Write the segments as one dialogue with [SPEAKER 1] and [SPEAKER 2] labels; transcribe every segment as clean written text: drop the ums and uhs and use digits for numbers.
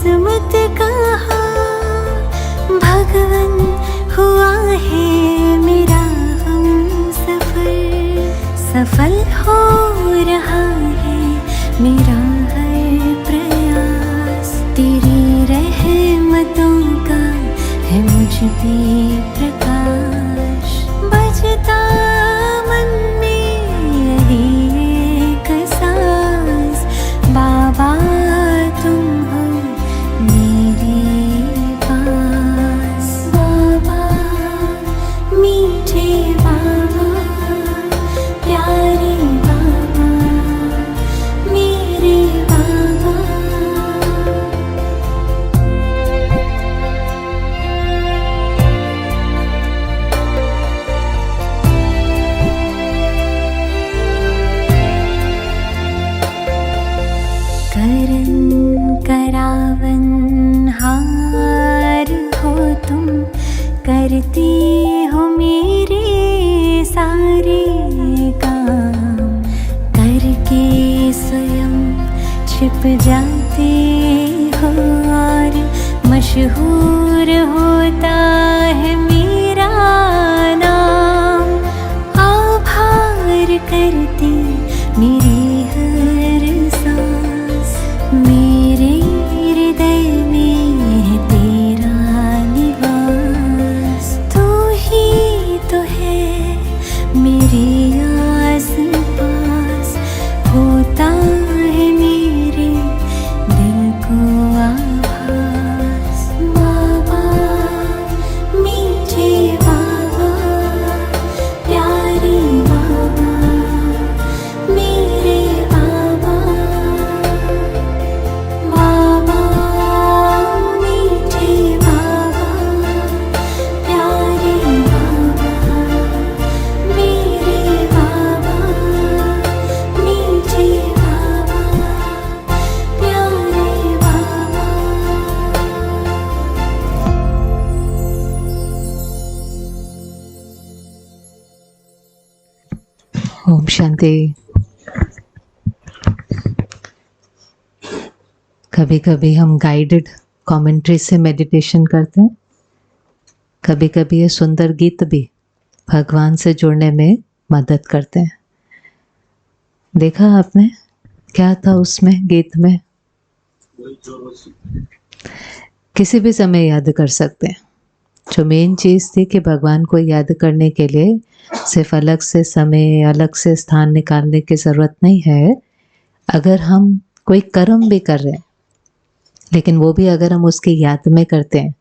[SPEAKER 1] किस्मत कहा भगवन हुआ है मेरा हम सफर, सफल हो रहा है मेरा हर प्रयास। तेरी रहमतों का है मुझ पे प्रकाश, बजता मन में यही एक सांस, बाबा तुम हो मेरे पास। बाबा मीठे बाबा, प्यारे बाबा, मेरे बाबा। करन करावन हार हो तुम, करते हो मेरे सारे काम, करके स्वयं छिप जाते हो और मशहूर होता है मेरा नाम। आभार करती मेरी हर सांस, मेरे हृदय में है तेरा निवास। तू ही तो है मेरे आस पास, होता है मेरे दिल को आभास। बाबा मीठे बाबा, प्यारे बाबा, मेरे बाबा। बाबा मीठे बाबा, प्यारे बाबा, मेरे बाबा। मीठे बाबा, प्यारे बाबा।
[SPEAKER 2] ओम शांति। कभी कभी हम गाइडेड कमेंट्री से मेडिटेशन करते हैं, कभी कभी ये सुंदर गीत भी भगवान से जुड़ने में मदद करते हैं। देखा आपने क्या था उसमें गीत में? किसी भी समय याद कर सकते हैं। जो मेन चीज़ थी कि भगवान को याद करने के लिए सिर्फ अलग से समय, अलग से स्थान निकालने की ज़रूरत नहीं है। अगर हम कोई कर्म भी कर रहे हैं, लेकिन वो भी अगर हम उसकी याद में करते हैं,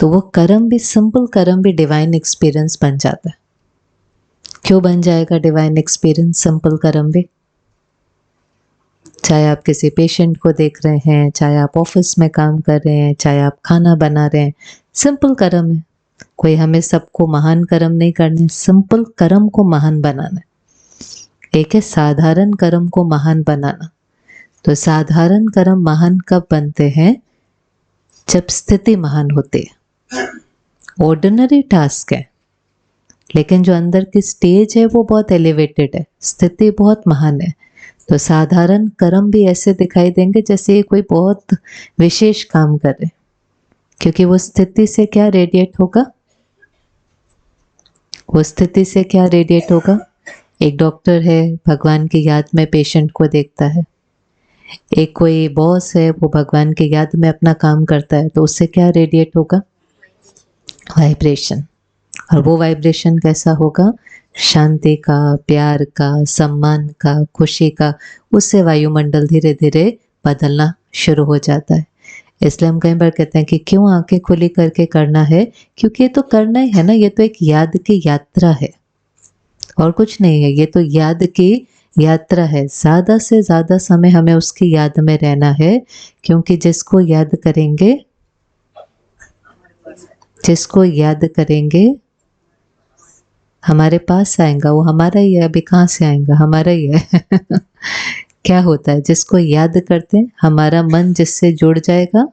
[SPEAKER 2] तो वो कर्म भी, सिंपल कर्म भी डिवाइन एक्सपीरियंस बन जाता है। क्यों बन जाएगा डिवाइन एक्सपीरियंस सिंपल कर्म भी? चाहे आप किसी पेशेंट को देख रहे हैं, चाहे आप ऑफिस में काम कर रहे हैं, चाहे आप खाना बना रहे हैं, सिंपल कर्म है। कोई हमें सबको महान कर्म नहीं करने, सिंपल कर्म को महान बनाना है। एक है साधारण कर्म को महान बनाना। तो साधारण कर्म महान कब बनते हैं? जब स्थिति महान होती है। ऑर्डिनरी टास्क है, लेकिन जो अंदर की स्टेज है वो बहुत एलिवेटेड है, स्थिति बहुत महान है। तो साधारण कर्म भी ऐसे दिखाई देंगे जैसे ये कोई बहुत विशेष काम कर रहे, क्योंकि वो स्थिति से क्या रेडिएट होगा? वो स्थिति से क्या रेडिएट होगा? एक डॉक्टर है, भगवान की याद में पेशेंट को देखता है। एक कोई बॉस है, वो भगवान की याद में अपना काम करता है, तो उससे क्या रेडिएट होगा? वाइब्रेशन। और वो वाइब्रेशन कैसा होगा? शांति का, प्यार का, सम्मान का, खुशी का। उससे वायुमंडल धीरे धीरे बदलना शुरू हो जाता है। इसलिए हम कई बार कहते हैं कि क्यों आंखें खुली करके करना है? क्योंकि ये तो करना ही है ना, ये तो एक याद की यात्रा है और कुछ नहीं है। ये तो याद की यात्रा है। ज़्यादा से ज़्यादा समय हमें उसकी याद में रहना है, क्योंकि जिसको याद करेंगे, जिसको याद करेंगे हमारे पास आएगा, वो हमारा ही है। अभी कहाँ से आएगा? हमारा ही है। क्या होता है? जिसको याद करते हैं, हमारा मन जिससे जुड़ जाएगा,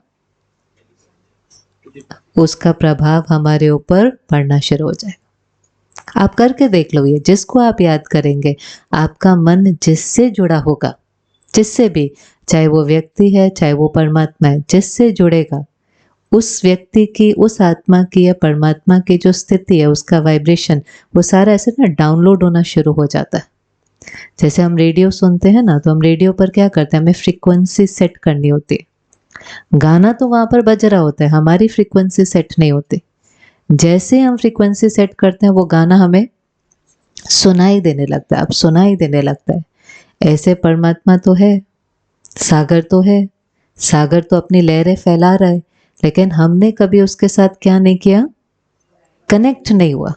[SPEAKER 2] उसका प्रभाव हमारे ऊपर पड़ना शुरू हो जाएगा। आप करके देख लो, ये जिसको आप याद करेंगे, आपका मन जिससे जुड़ा होगा, जिससे भी, चाहे वो व्यक्ति है, चाहे वो परमात्मा है, जिससे जुड़ेगा उस व्यक्ति की, उस आत्मा की या परमात्मा की जो स्थिति है, उसका वाइब्रेशन, वो सारा ऐसे ना डाउनलोड होना शुरू हो जाता है। जैसे हम रेडियो सुनते हैं ना, तो हम रेडियो पर क्या करते हैं, हमें फ्रीक्वेंसी सेट करनी होती है। गाना तो वहां पर बज रहा होता है, हमारी फ्रीक्वेंसी सेट नहीं होती। जैसे हम फ्रीक्वेंसी सेट करते हैं, वो गाना हमें सुनाई देने लगता है, अब सुनाई देने लगता है। ऐसे परमात्मा तो है, सागर तो है, सागर तो अपनी लहरें फैला रहा है, लेकिन हमने कभी उसके साथ क्या नहीं किया, कनेक्ट नहीं हुआ,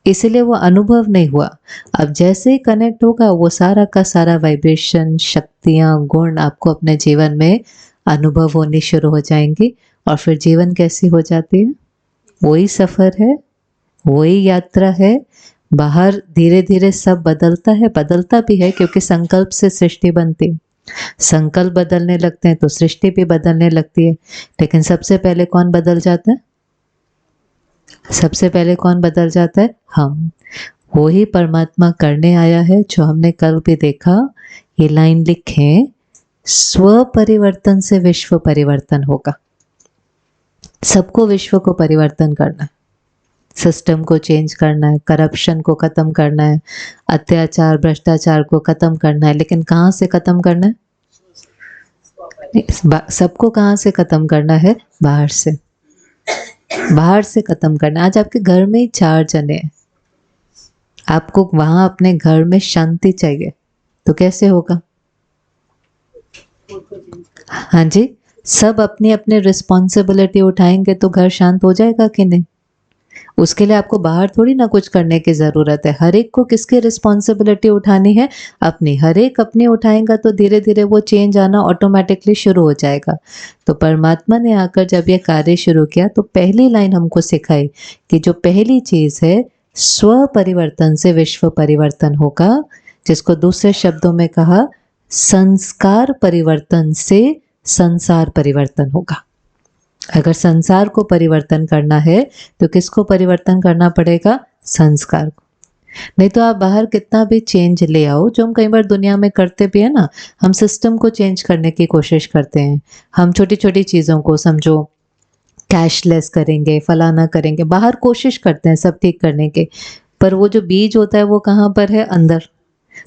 [SPEAKER 2] इसलिए वो अनुभव नहीं हुआ। अब जैसे ही कनेक्ट होगा, वो सारा का सारा वाइब्रेशन, शक्तियाँ, गुण आपको अपने जीवन में अनुभव होनी शुरू हो जाएंगी। और फिर जीवन कैसी हो जाती है, वही सफ़र है, वही यात्रा है। बाहर धीरे धीरे सब बदलता है, बदलता भी है, क्योंकि संकल्प से सृष्टि बनती है। संकल्प बदलने लगते हैं तो सृष्टि भी बदलने लगती है। लेकिन सबसे पहले कौन बदल जाता है, सबसे पहले कौन बदल जाता है, हम। वही परमात्मा करने आया है, जो हमने कल भी देखा। ये लाइन लिखें, स्व परिवर्तन से विश्व परिवर्तन होगा। सबको विश्व को परिवर्तन करना है, सिस्टम को चेंज करना है, करप्शन को ख़त्म करना है, अत्याचार भ्रष्टाचार को ख़त्म करना है। लेकिन कहाँ से ख़त्म करना है, सबको कहाँ से ख़त्म करना है, बाहर से, बाहर से ख़त्म करना। आज आपके घर में ही 4 जने हैं, आपको वहाँ अपने घर में शांति चाहिए, तो कैसे होगा? हाँ जी, सब अपनी अपनी रिस्पॉन्सिबिलिटी उठाएंगे तो घर शांत हो जाएगा कि नहीं? उसके लिए आपको बाहर थोड़ी ना कुछ करने की ज़रूरत है। हर एक को किसकी रिस्पॉन्सिबिलिटी उठानी है, अपनी। हर एक अपनी उठाएगा तो धीरे धीरे वो चेंज आना ऑटोमेटिकली शुरू हो जाएगा। तो परमात्मा ने आकर जब ये कार्य शुरू किया, तो पहली लाइन हमको सिखाई कि जो पहली चीज़ है, स्व परिवर्तन से विश्व परिवर्तन होगा, जिसको दूसरे शब्दों में कहा, संस्कार परिवर्तन से संसार परिवर्तन होगा। अगर संसार को परिवर्तन करना है तो किसको परिवर्तन करना पड़ेगा, संस्कार को। नहीं तो आप बाहर कितना भी चेंज ले आओ, जो हम कई बार दुनिया में करते भी है ना, हम सिस्टम को चेंज करने की कोशिश करते हैं। हम छोटी छोटी चीज़ों को, समझो कैशलेस करेंगे, फलाना करेंगे, बाहर कोशिश करते हैं सब ठीक करने के, पर वो जो बीज होता है वो कहाँ पर है, अंदर।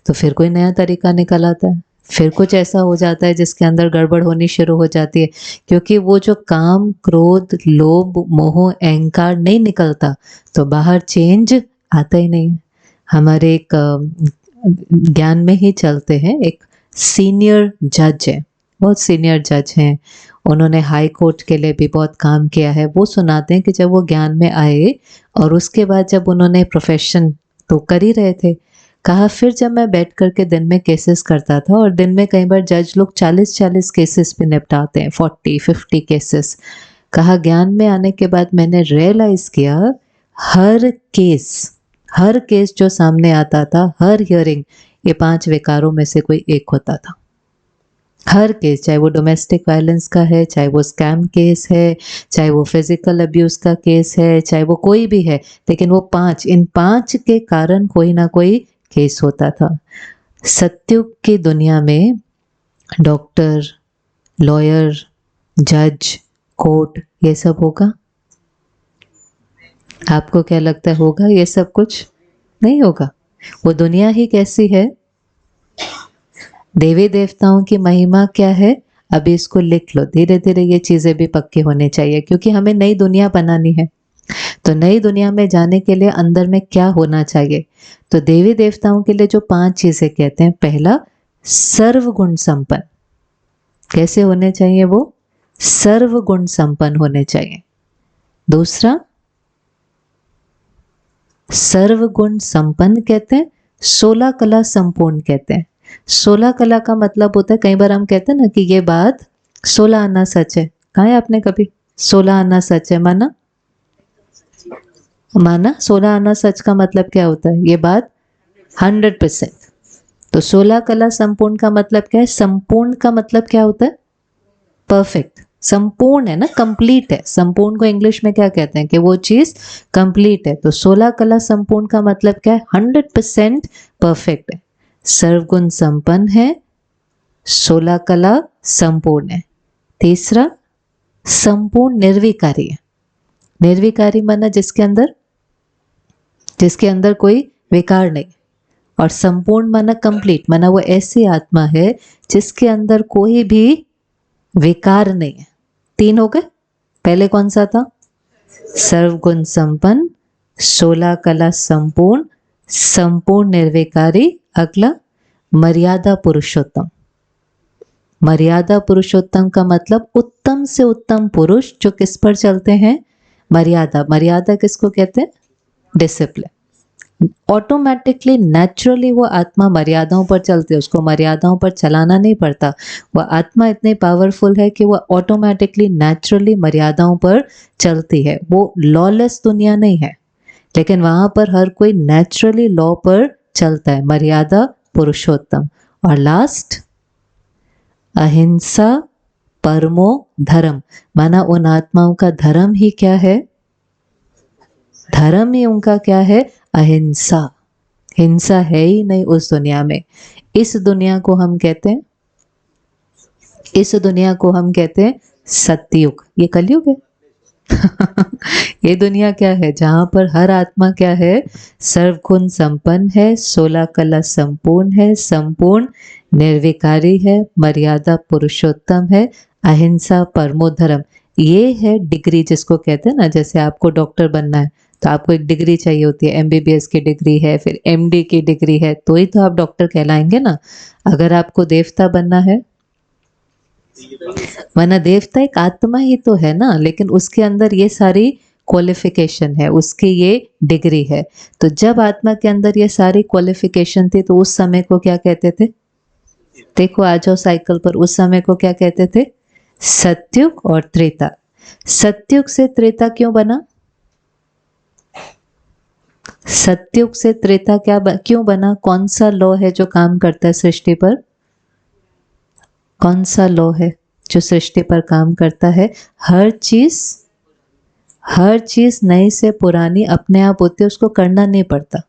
[SPEAKER 2] तो फिर कोई नया तरीका निकल आता है, फिर कुछ ऐसा हो जाता है जिसके अंदर गड़बड़ होनी शुरू हो जाती है, क्योंकि वो जो काम, क्रोध, लोभ, मोह, अहंकार नहीं निकलता, तो बाहर चेंज आता ही नहीं है। हमारे एक ज्ञान में ही चलते हैं, एक सीनियर जज है, बहुत सीनियर जज हैं, उन्होंने हाई कोर्ट के लिए भी बहुत काम किया है। वो सुनाते हैं कि जब वो ज्ञान में आए और उसके बाद जब उन्होंने प्रोफेशन तो कर ही रहे थे, कहा फिर जब मैं बैठ करके दिन में केसेस करता था, और दिन में कई बार जज लोग 40-40 केसेस भी निपटाते हैं, 40-50 केसेस। कहा ज्ञान में आने के बाद मैंने रियलाइज किया, हर केस जो सामने आता था, हर हियरिंग, ये 5 विकारों में से कोई एक होता था। हर केस, चाहे वो डोमेस्टिक वायलेंस का है, चाहे वो स्कैम केस है, चाहे वो फिजिकल अब्यूज का केस है, चाहे वो कोई भी है, लेकिन वो 5, इन 5 के कारण कोई ना कोई केस होता था। सत्युग की दुनिया में डॉक्टर, लॉयर, जज, कोर्ट, ये सब होगा? आपको क्या लगता है, होगा ये सब? कुछ नहीं होगा। वो दुनिया ही कैसी है, देवी देवताओं की महिमा क्या है, अभी इसको लिख लो। धीरे धीरे ये चीज़ें भी पक्की होनी चाहिए, क्योंकि हमें नई दुनिया बनानी है। तो नई दुनिया में जाने के लिए अंदर में क्या होना चाहिए, तो देवी देवताओं के लिए जो 5 चीज़ें कहते हैं, पहला, सर्वगुण संपन्न। कैसे होने चाहिए वो, सर्वगुण संपन्न होने चाहिए। दूसरा, सर्वगुण संपन्न कहते हैं, 16 कला संपूर्ण कहते हैं। 16 कला का मतलब होता है, कई बार हम कहते हैं ना कि ये बात 16 आना सच है। कहा है आपने कभी 16 आना सच है? माना 16 आना सच का मतलब क्या होता है, ये बात 100%। तो 16 कला संपूर्ण का मतलब क्या है, संपूर्ण का मतलब क्या होता है, परफेक्ट। संपूर्ण है ना, कंप्लीट है। संपूर्ण को इंग्लिश में क्या कहते हैं, कि वो चीज कंप्लीट है। तो 16 कला संपूर्ण का मतलब क्या है, 100% परफेक्ट है, सर्वगुण संपन्न है, 16 कला संपूर्ण है। तीसरा संपूर्ण निर्विकारी है। निर्विकारी माना जिसके अंदर कोई विकार नहीं। और संपूर्ण माना कंप्लीट, माना वो ऐसी आत्मा है जिसके अंदर कोई भी विकार नहीं है। 3 हो गए। पहले कौन सा था? सर्वगुण संपन्न, 16 कला संपूर्ण, संपूर्ण निर्विकारी। अगला मर्यादा पुरुषोत्तम। मर्यादा पुरुषोत्तम का मतलब उत्तम से उत्तम पुरुष जो किस पर चलते हैं? मर्यादा। मर्यादा किसको कहते हैं? डिसिप्लिन। ऑटोमेटिकली नेचुरली वो आत्मा मर्यादाओं पर चलती है, उसको मर्यादाओं पर चलाना नहीं पड़ता। वह आत्मा इतनी पावरफुल है कि वह ऑटोमेटिकली नेचुरली मर्यादाओं पर चलती है। वो लॉलेस दुनिया नहीं है, लेकिन वहां पर हर कोई नेचुरली लॉ पर चलता है। मर्यादा पुरुषोत्तम। और लास्ट अहिंसा परमो धर्म, माना उन आत्माओं का धर्म ही क्या है? धर्म ही उनका क्या है? अहिंसा। हिंसा है ही नहीं उस दुनिया में। इस दुनिया को हम कहते हैं, इस दुनिया को हम कहते हैं सतयुग। ये कलयुग है। ये दुनिया क्या है? जहां पर हर आत्मा क्या है? सर्वगुण संपन्न है, 16 कला संपूर्ण है, संपूर्ण निर्विकारी है, मर्यादा पुरुषोत्तम है, अहिंसा परमो धर्म। ये है डिग्री जिसको कहते हैं ना, जैसे आपको डॉक्टर बनना है तो आपको एक डिग्री चाहिए होती है। एमबीबीएस की डिग्री है, फिर एमडी की डिग्री है, तो ही तो आप डॉक्टर कहलाएंगे ना। अगर आपको देवता बनना है, वरना देवता एक आत्मा ही तो है ना, लेकिन उसके अंदर ये सारी क्वालिफिकेशन है, उसकी ये डिग्री है। तो जब आत्मा के अंदर ये सारी क्वालिफिकेशन थी तो उस समय को क्या कहते थे? देखो आ जाओ साइकिल पर। उस समय को क्या कहते थे? सतयुग और त्रेता। सतयुग से त्रेता क्यों बना? सतयुग से त्रेता क्यों बना? कौन सा लॉ है जो काम करता है सृष्टि पर? कौन सा लॉ है जो सृष्टि पर काम करता है? हर चीज नई से पुरानी अपने आप होती है, उसको करना नहीं पड़ता।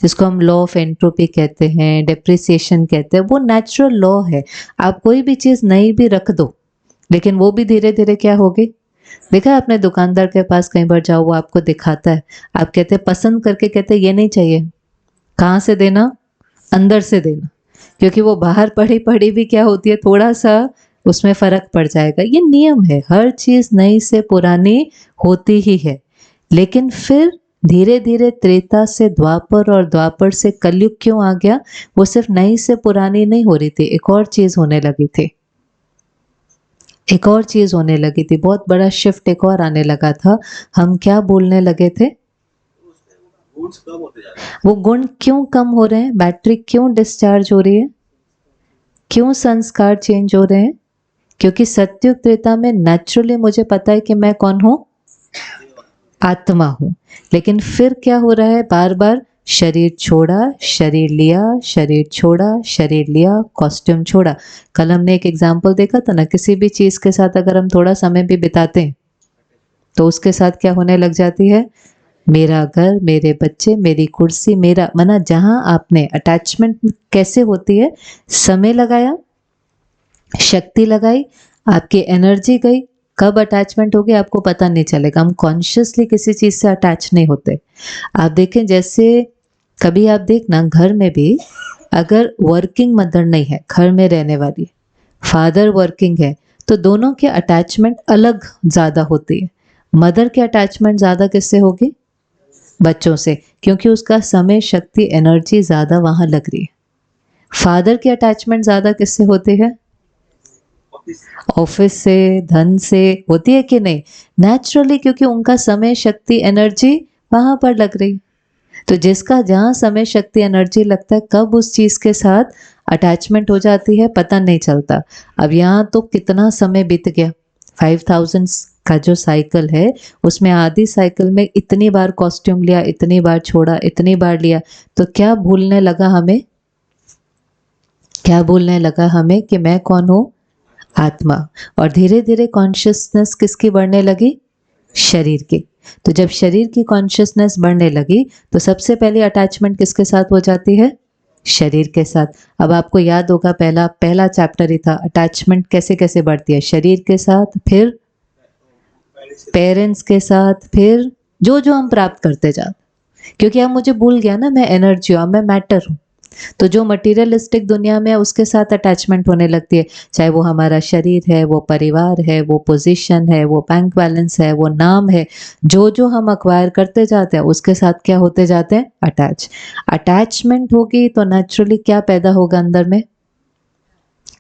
[SPEAKER 2] जिसको हम लॉ ऑफ एंट्रोपी कहते हैं, डेप्रिसिएशन कहते हैं, वो नेचुरल लॉ है। आप कोई भी चीज नई भी रख दो, लेकिन वो भी धीरे धीरे क्या होगी? देखा है अपने दुकानदार के पास कई बार जाओ, वो आपको दिखाता है, आप कहते हैं पसंद करके, कहते हैं ये नहीं चाहिए। कहाँ से देना? अंदर से देना, क्योंकि वो बाहर पड़ी पड़ी भी क्या होती है, थोड़ा सा उसमें फर्क पड़ जाएगा। ये नियम है, हर चीज नई से पुरानी होती ही है। लेकिन फिर धीरे धीरे त्रेता से द्वापर और द्वापर से कलयुग क्यों आ गया? वो सिर्फ नई से पुरानी नहीं हो रही थी, एक और चीज होने लगी थी। एक और चीज होने लगी थी, बहुत बड़ा शिफ्ट एक और आने लगा था। हम क्या बोलने लगे थे? वो गुण क्यों कम हो रहे हैं? बैटरी क्यों डिस्चार्ज हो रही है? क्यों संस्कार चेंज हो रहे हैं? क्योंकि सतयुग त्रेता में नेचुरली मुझे पता है कि मैं कौन हूं? आत्मा हूं। लेकिन फिर क्या हो रहा है? बार बार शरीर छोड़ा, शरीर लिया, शरीर छोड़ा, शरीर लिया, कॉस्ट्यूम छोड़ा। कल हमने एक एग्जाम्पल देखा था ना, किसी भी चीज के साथ अगर हम थोड़ा समय भी बिताते हैं तो उसके साथ क्या होने लग जाती है? मेरा घर, मेरे बच्चे, मेरी कुर्सी, मेरा मना। जहां आपने अटैचमेंट कैसे होती है? समय लगाया, शक्ति लगाई, आपकी एनर्जी गई, कब अटैचमेंट होगी आपको पता नहीं चलेगा। हम कॉन्शियसली किसी चीज से अटैच नहीं होते। आप देखें, जैसे कभी आप देखना घर में भी अगर वर्किंग मदर नहीं है, घर में रहने वाली, फादर वर्किंग है, तो दोनों के अटैचमेंट अलग ज्यादा होती है। मदर की अटैचमेंट ज्यादा किससे होगी? बच्चों से, क्योंकि उसका समय, शक्ति, एनर्जी ज्यादा वहां लग रही है। फादर की अटैचमेंट ज्यादा किससे होती है? ऑफिस से, धन से होती है कि नहीं? नेचुरली, क्योंकि उनका समय, शक्ति, एनर्जी वहां पर लग रही। तो जिसका जहां समय, शक्ति, एनर्जी लगता है, कब उस चीज के साथ अटैचमेंट हो जाती है पता नहीं चलता। अब यहाँ तो कितना समय बीत गया। 5000 का जो साइकिल है उसमें आधी साइकिल में इतनी बार कॉस्ट्यूम लिया, इतनी बार छोड़ा, इतनी बार लिया, तो क्या भूलने लगा हमें? क्या भूलने लगा हमें कि मैं कौन हूं? आत्मा। और धीरे धीरे कॉन्शियसनेस किसकी बढ़ने लगी? शरीर की। तो जब शरीर की कॉन्शियसनेस बढ़ने लगी तो सबसे पहले अटैचमेंट किसके साथ हो जाती है? शरीर के साथ। अब आपको याद होगा पहला चैप्टर ही था, अटैचमेंट कैसे कैसे बढ़ती है, शरीर के साथ, फिर पेरेंट्स के साथ, फिर जो जो हम प्राप्त करते जाते। क्योंकि अब मुझे भूल गया ना, मैं एनर्जी हूँ, अब मैं मैटर हूँ। तो जो मटेरियलिस्टिक दुनिया में है उसके साथ अटैचमेंट होने लगती है, चाहे वो हमारा शरीर है, वो परिवार है, वो पोजीशन है, वो बैंक बैलेंस है, वो नाम है, जो जो हम अक्वायर करते जाते हैं उसके साथ क्या होते जाते हैं, अटैचमेंट होगी तो नेचुरली क्या पैदा होगा अंदर में,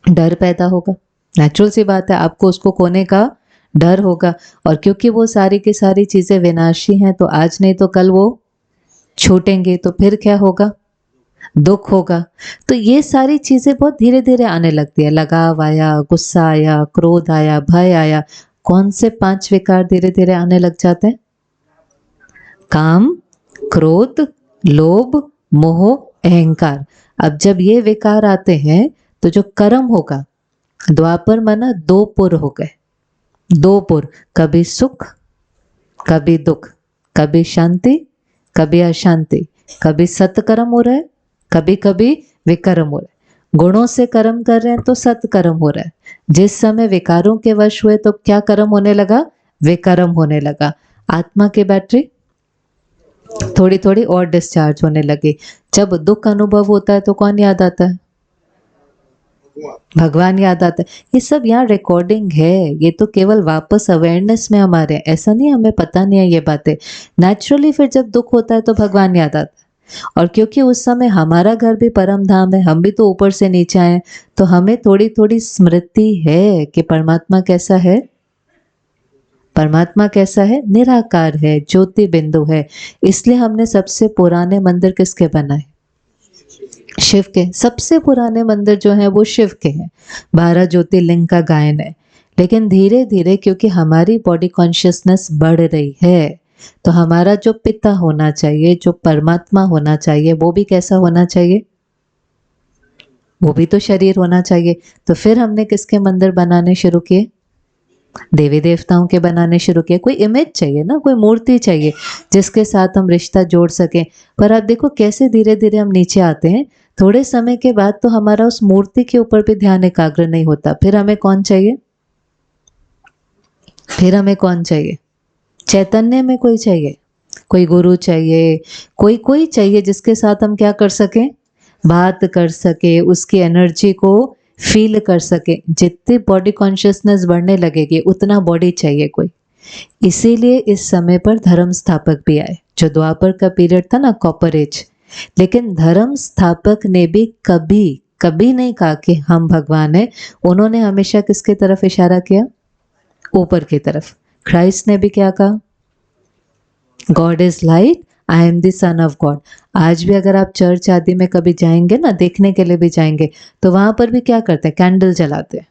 [SPEAKER 2] डर पैदा होगा। नेचुरल सी बात है, आपको उसको खोने का डर होगा। और क्योंकि वो सारी की सारी चीजें विनाशी हैं, तो आज नहीं तो कल वो छूटेंगे, तो फिर क्या होगा, दुख होगा। तो ये सारी चीजें बहुत धीरे धीरे आने लगती है, लगाव आया, गुस्सा आया, क्रोध आया, भय आया। कौन से 5 विकार धीरे धीरे आने लग जाते हैं, काम, क्रोध, लोभ, मोह, अहंकार। अब जब ये विकार आते हैं तो जो कर्म होगा, द्वापर माना 2 पुर हो गए, 2 पुर, कभी सुख कभी दुख, कभी शांति कभी अशांति, कभी सत्कर्म हो रहा है, कभी कभी विकर्म हो रहा है। गुणों से कर्म कर रहे हैं तो सत्कर्म हो रहा है, जिस समय विकारों के वश हुए तो क्या कर्म होने लगा, विकर्म होने लगा। आत्मा की बैटरी थोड़ी थोड़ी और डिस्चार्ज होने लगी। जब दुख अनुभव होता है तो कौन याद आता है, भगवान याद आता है। ये सब यहाँ रिकॉर्डिंग है, ये तो केवल वापस अवेयरनेस में हमारे हैं, ऐसा नहीं हमें पता नहीं है ये बातें। नेचुरली फिर जब दुख होता है तो भगवान याद आता है। और क्योंकि उस समय हमारा घर भी परम धाम है, हम भी तो ऊपर से नीचे आए, तो हमें थोड़ी थोड़ी स्मृति है कि परमात्मा कैसा है, परमात्मा कैसा है, निराकार है, ज्योति बिंदु है। इसलिए हमने सबसे पुराने मंदिर किसके बनाए, शिव के। सबसे पुराने मंदिर जो हैं वो शिव के हैं, 12 ज्योतिर्लिंग का गायन है। लेकिन धीरे धीरे क्योंकि हमारी बॉडी कॉन्शियसनेस बढ़ रही है, तो हमारा जो पिता होना चाहिए, जो परमात्मा होना चाहिए, वो भी कैसा होना चाहिए, वो भी तो शरीर होना चाहिए। तो फिर हमने किसके मंदिर बनाने शुरू किए, देवी देवताओं के बनाने शुरू किए। कोई इमेज चाहिए ना, कोई मूर्ति चाहिए जिसके साथ हम रिश्ता जोड़ सकें। पर आप देखो कैसे धीरे धीरे हम नीचे आते हैं, थोड़े समय के बाद तो हमारा उस मूर्ति के ऊपर भी ध्यान एकाग्र नहीं होता। फिर हमें कौन चाहिए, फिर हमें कौन चाहिए, चैतन्य में कोई चाहिए, कोई गुरु चाहिए, कोई चाहिए जिसके साथ हम क्या कर सकें, बात कर सके, उसकी एनर्जी को फील कर सके। जितनी बॉडी कॉन्शियसनेस बढ़ने लगेगी उतना बॉडी चाहिए कोई। इसीलिए इस समय पर धर्म स्थापक भी आए। जो द्वापर का पीरियड था ना, कॉपर एज, लेकिन धर्म स्थापक ने भी कभी कभी नहीं कहा कि हम भगवान हैं। उन्होंने हमेशा किसके तरफ इशारा किया, ऊपर की तरफ। क्राइस्ट ने भी क्या कहा, God is light, I am the son of God. आज भी अगर आप चर्च आदि में कभी जाएंगे ना, देखने के लिए भी जाएंगे, तो वहां पर भी क्या करते हैं, कैंडल जलाते हैं।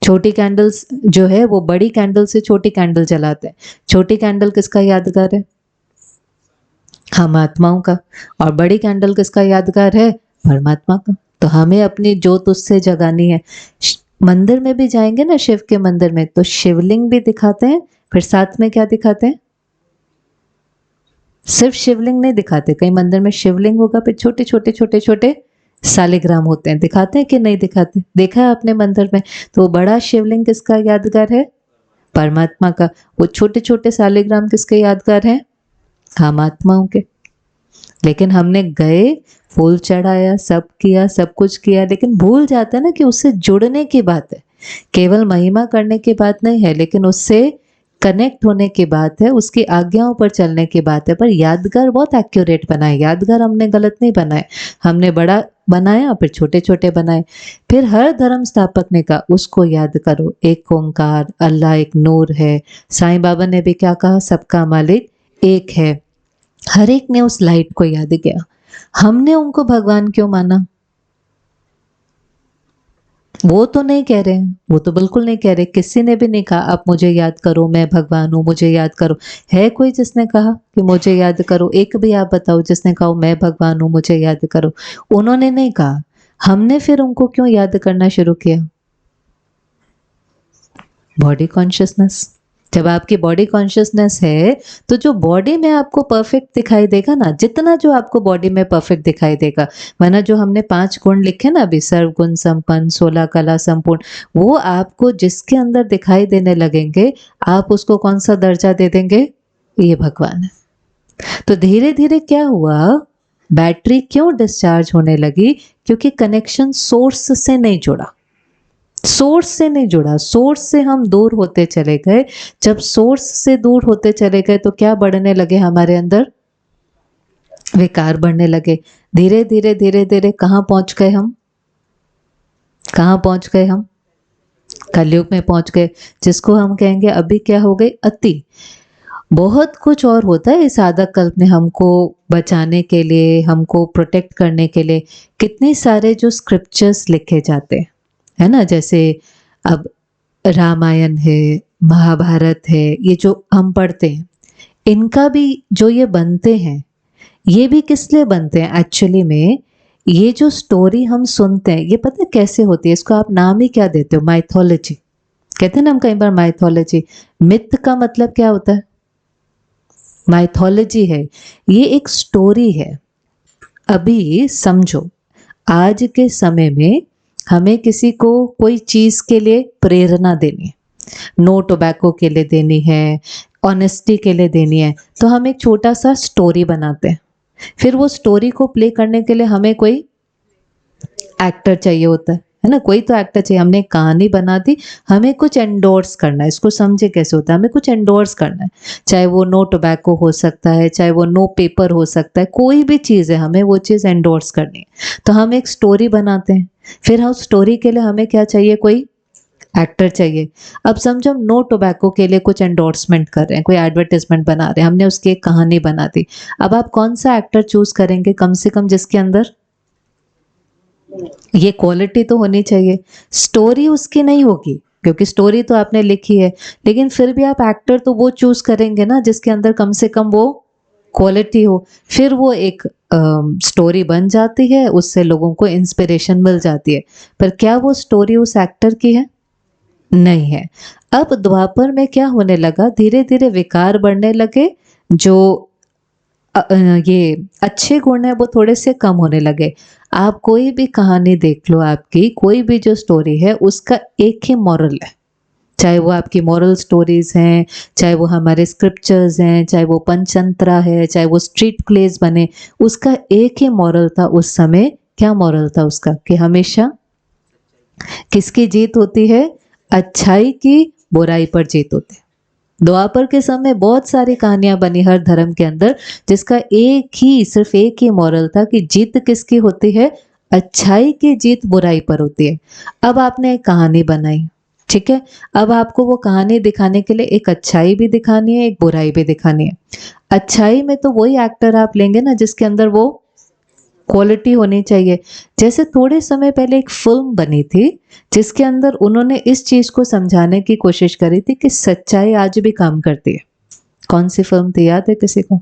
[SPEAKER 2] छोटी कैंडल्स जो है वो बड़ी कैंडल से छोटी कैंडल जलाते हैं। छोटी कैंडल किसका यादगार है, हम आत्माओं का। और बड़ी कैंडल किसका यादगार है, परमात्मा का। तो हमें अपनी जोत उससे जगानी है। मंदिर में भी जाएंगे ना, शिव के मंदिर में, तो शिवलिंग भी दिखाते हैं, फिर साथ में क्या दिखाते हैं, सिर्फ शिवलिंग नहीं दिखाते। कई मंदिर में शिवलिंग होगा, फिर छोटे छोटे छोटे छोटे सालिग्राम होते हैं। दिखाते हैं कि नहीं दिखाते, देखा है आपने मंदिर में। तो वो बड़ा शिवलिंग किसका यादगार है, परमात्मा का। वो छोटे छोटे सालिग्राम किसके यादगार हैं, हम आत्माओं के। लेकिन हमने गए, फूल चढ़ाया, सब किया, सब कुछ किया, लेकिन भूल जाते हैं ना कि उससे जुड़ने की बात है। केवल महिमा करने की बात नहीं है, लेकिन उससे कनेक्ट होने की बात है, उसकी आज्ञाओं पर चलने की बात है। पर यादगार बहुत एक्यूरेट बनाए, यादगार हमने गलत नहीं बनाए। हमने बड़ा बनाया, फिर छोटे छोटे बनाए। फिर हर धर्म स्थापक ने कहा उसको याद करो, एक ओंकार, अल्लाह एक नूर है। साईं बाबा ने भी क्या कहा, सबका मालिक एक है। हर एक ने उस लाइट को याद किया। हमने उनको भगवान क्यों माना, वो तो नहीं कह रहे हैं, वो तो बिल्कुल नहीं कह रहे। किसी ने भी नहीं कहा आप मुझे याद करो, मैं भगवान हूँ, मुझे याद करो। है कोई जिसने कहा कि मुझे याद करो, एक भी आप बताओ जिसने कहा मैं भगवान हूँ, मुझे याद करो। उन्होंने नहीं कहा। हमने फिर उनको क्यों याद करना शुरू किया, बॉडी कॉन्शियसनेस। जब आपकी बॉडी कॉन्शियसनेस है तो जो बॉडी में आपको परफेक्ट दिखाई देगा ना, जितना जो आपको बॉडी में परफेक्ट दिखाई देगा, वरना जो हमने 5 गुण लिखे ना अभी, सर्वगुण संपन्न, 16 कला संपूर्ण, वो आपको जिसके अंदर दिखाई देने लगेंगे, आप उसको कौन सा दर्जा दे देंगे? ये भगवान है। तो धीरे धीरे क्या हुआ, बैटरी क्यों डिस्चार्ज होने लगी? क्योंकि कनेक्शन सोर्स से नहीं जुड़ा, सोर्स से नहीं जुड़ा, सोर्स से हम दूर होते चले गए। जब सोर्स से दूर होते चले गए तो क्या बढ़ने लगे हमारे अंदर? विकार बढ़ने लगे। धीरे धीरे धीरे धीरे कहाँ पहुंच गए हम? कहाँ पहुंच गए हम? कलयुग में पहुंच गए, जिसको हम कहेंगे अभी क्या हो गई? अति। बहुत कुछ और होता है इस साधक कल्प में हमको बचाने के लिए, हमको प्रोटेक्ट करने के लिए। कितने सारे जो स्क्रिप्चर्स लिखे जाते हैं, है ना, जैसे अब रामायण है, महाभारत है, ये जो हम पढ़ते हैं, इनका भी जो ये बनते हैं, ये भी किस लिए बनते हैं? एक्चुअली में ये जो स्टोरी हम सुनते हैं, ये पता है कैसे होती है? इसको आप नाम ही क्या देते हो? माइथोलॉजी कहते हैं ना हम कई बार, माइथोलॉजी। मिथ का मतलब क्या होता है? माइथोलॉजी है, ये एक स्टोरी है। अभी समझो, आज के समय में हमें किसी को कोई चीज के लिए प्रेरणा देनी है, नो टोबैको के लिए देनी है, ऑनेस्टी के लिए देनी है, तो हम एक छोटा सा स्टोरी बनाते हैं। फिर वो स्टोरी को प्ले करने के लिए हमें कोई एक्टर चाहिए होता है ना, कोई तो एक्टर चाहिए। हमने एक कहानी बना दी, हमें कुछ एंडोर्स करना है, इसको समझे कैसे होता है? हमें कुछ एंडोर्स करना है, चाहे वो नो टोबैको हो सकता है, चाहे वो नो पेपर हो सकता है, कोई भी चीज़ है, हमें वो चीज़ एंडोर्स करनी है। तो हम एक स्टोरी बनाते हैं, फिर हम स्टोरी के लिए हमें क्या चाहिए? कोई एक्टर चाहिए। अब समझो हम नो टोबैको के लिए कुछ एंडोर्समेंट कर रहे हैं, कोई एडवर्टाइजमेंट बना रहे हैं, हमने उसकी एक कहानी बना दी। अब आप कौन सा एक्टर चूज करेंगे? कम से कम जिसके अंदर ये क्वालिटी तो होनी चाहिए। स्टोरी उसकी नहीं होगी क्योंकि स्टोरी तो आपने लिखी है, लेकिन फिर भी आप एक्टर तो वो चूज करेंगे ना जिसके अंदर कम से कम वो क्वालिटी हो। फिर वो एक स्टोरी बन जाती है, उससे लोगों को इंस्पिरेशन मिल जाती है। पर क्या वो स्टोरी उस एक्टर की है? नहीं है। अब द्वापर में क्या होने लगा? धीरे धीरे विकार बढ़ने लगे, जो ये अच्छे गुण है वो थोड़े से कम होने लगे। आप कोई भी कहानी देख लो, आपकी कोई भी जो स्टोरी है उसका एक ही मॉरल है, चाहे वो आपकी मॉरल स्टोरीज हैं, चाहे वो हमारे स्क्रिप्चर्स हैं, चाहे वो पंचतंत्रा है, चाहे वो स्ट्रीट प्लेस बने, उसका एक ही मॉरल था उस समय। क्या मॉरल था उसका? कि हमेशा किसकी जीत होती है? अच्छाई की बुराई पर जीत होती है। द्वापर के समय बहुत सारी कहानियां बनी हर धर्म के अंदर, जिसका एक ही, सिर्फ एक ही मॉरल था कि जीत किसकी होती है? अच्छाई की जीत बुराई पर होती है। अब आपने एक कहानी बनाई, ठीक है, अब आपको वो कहानी दिखाने के लिए एक अच्छाई भी दिखानी है, एक बुराई भी दिखानी है। अच्छाई में तो वही एक्टर आप लेंगे ना जिसके अंदर वो क्वालिटी होनी चाहिए। जैसे थोड़े समय पहले एक फिल्म बनी थी जिसके अंदर उन्होंने इस चीज को समझाने की कोशिश करी थी कि सच्चाई आज भी काम करती है। कौन सी फिल्म थी, याद है किसी को?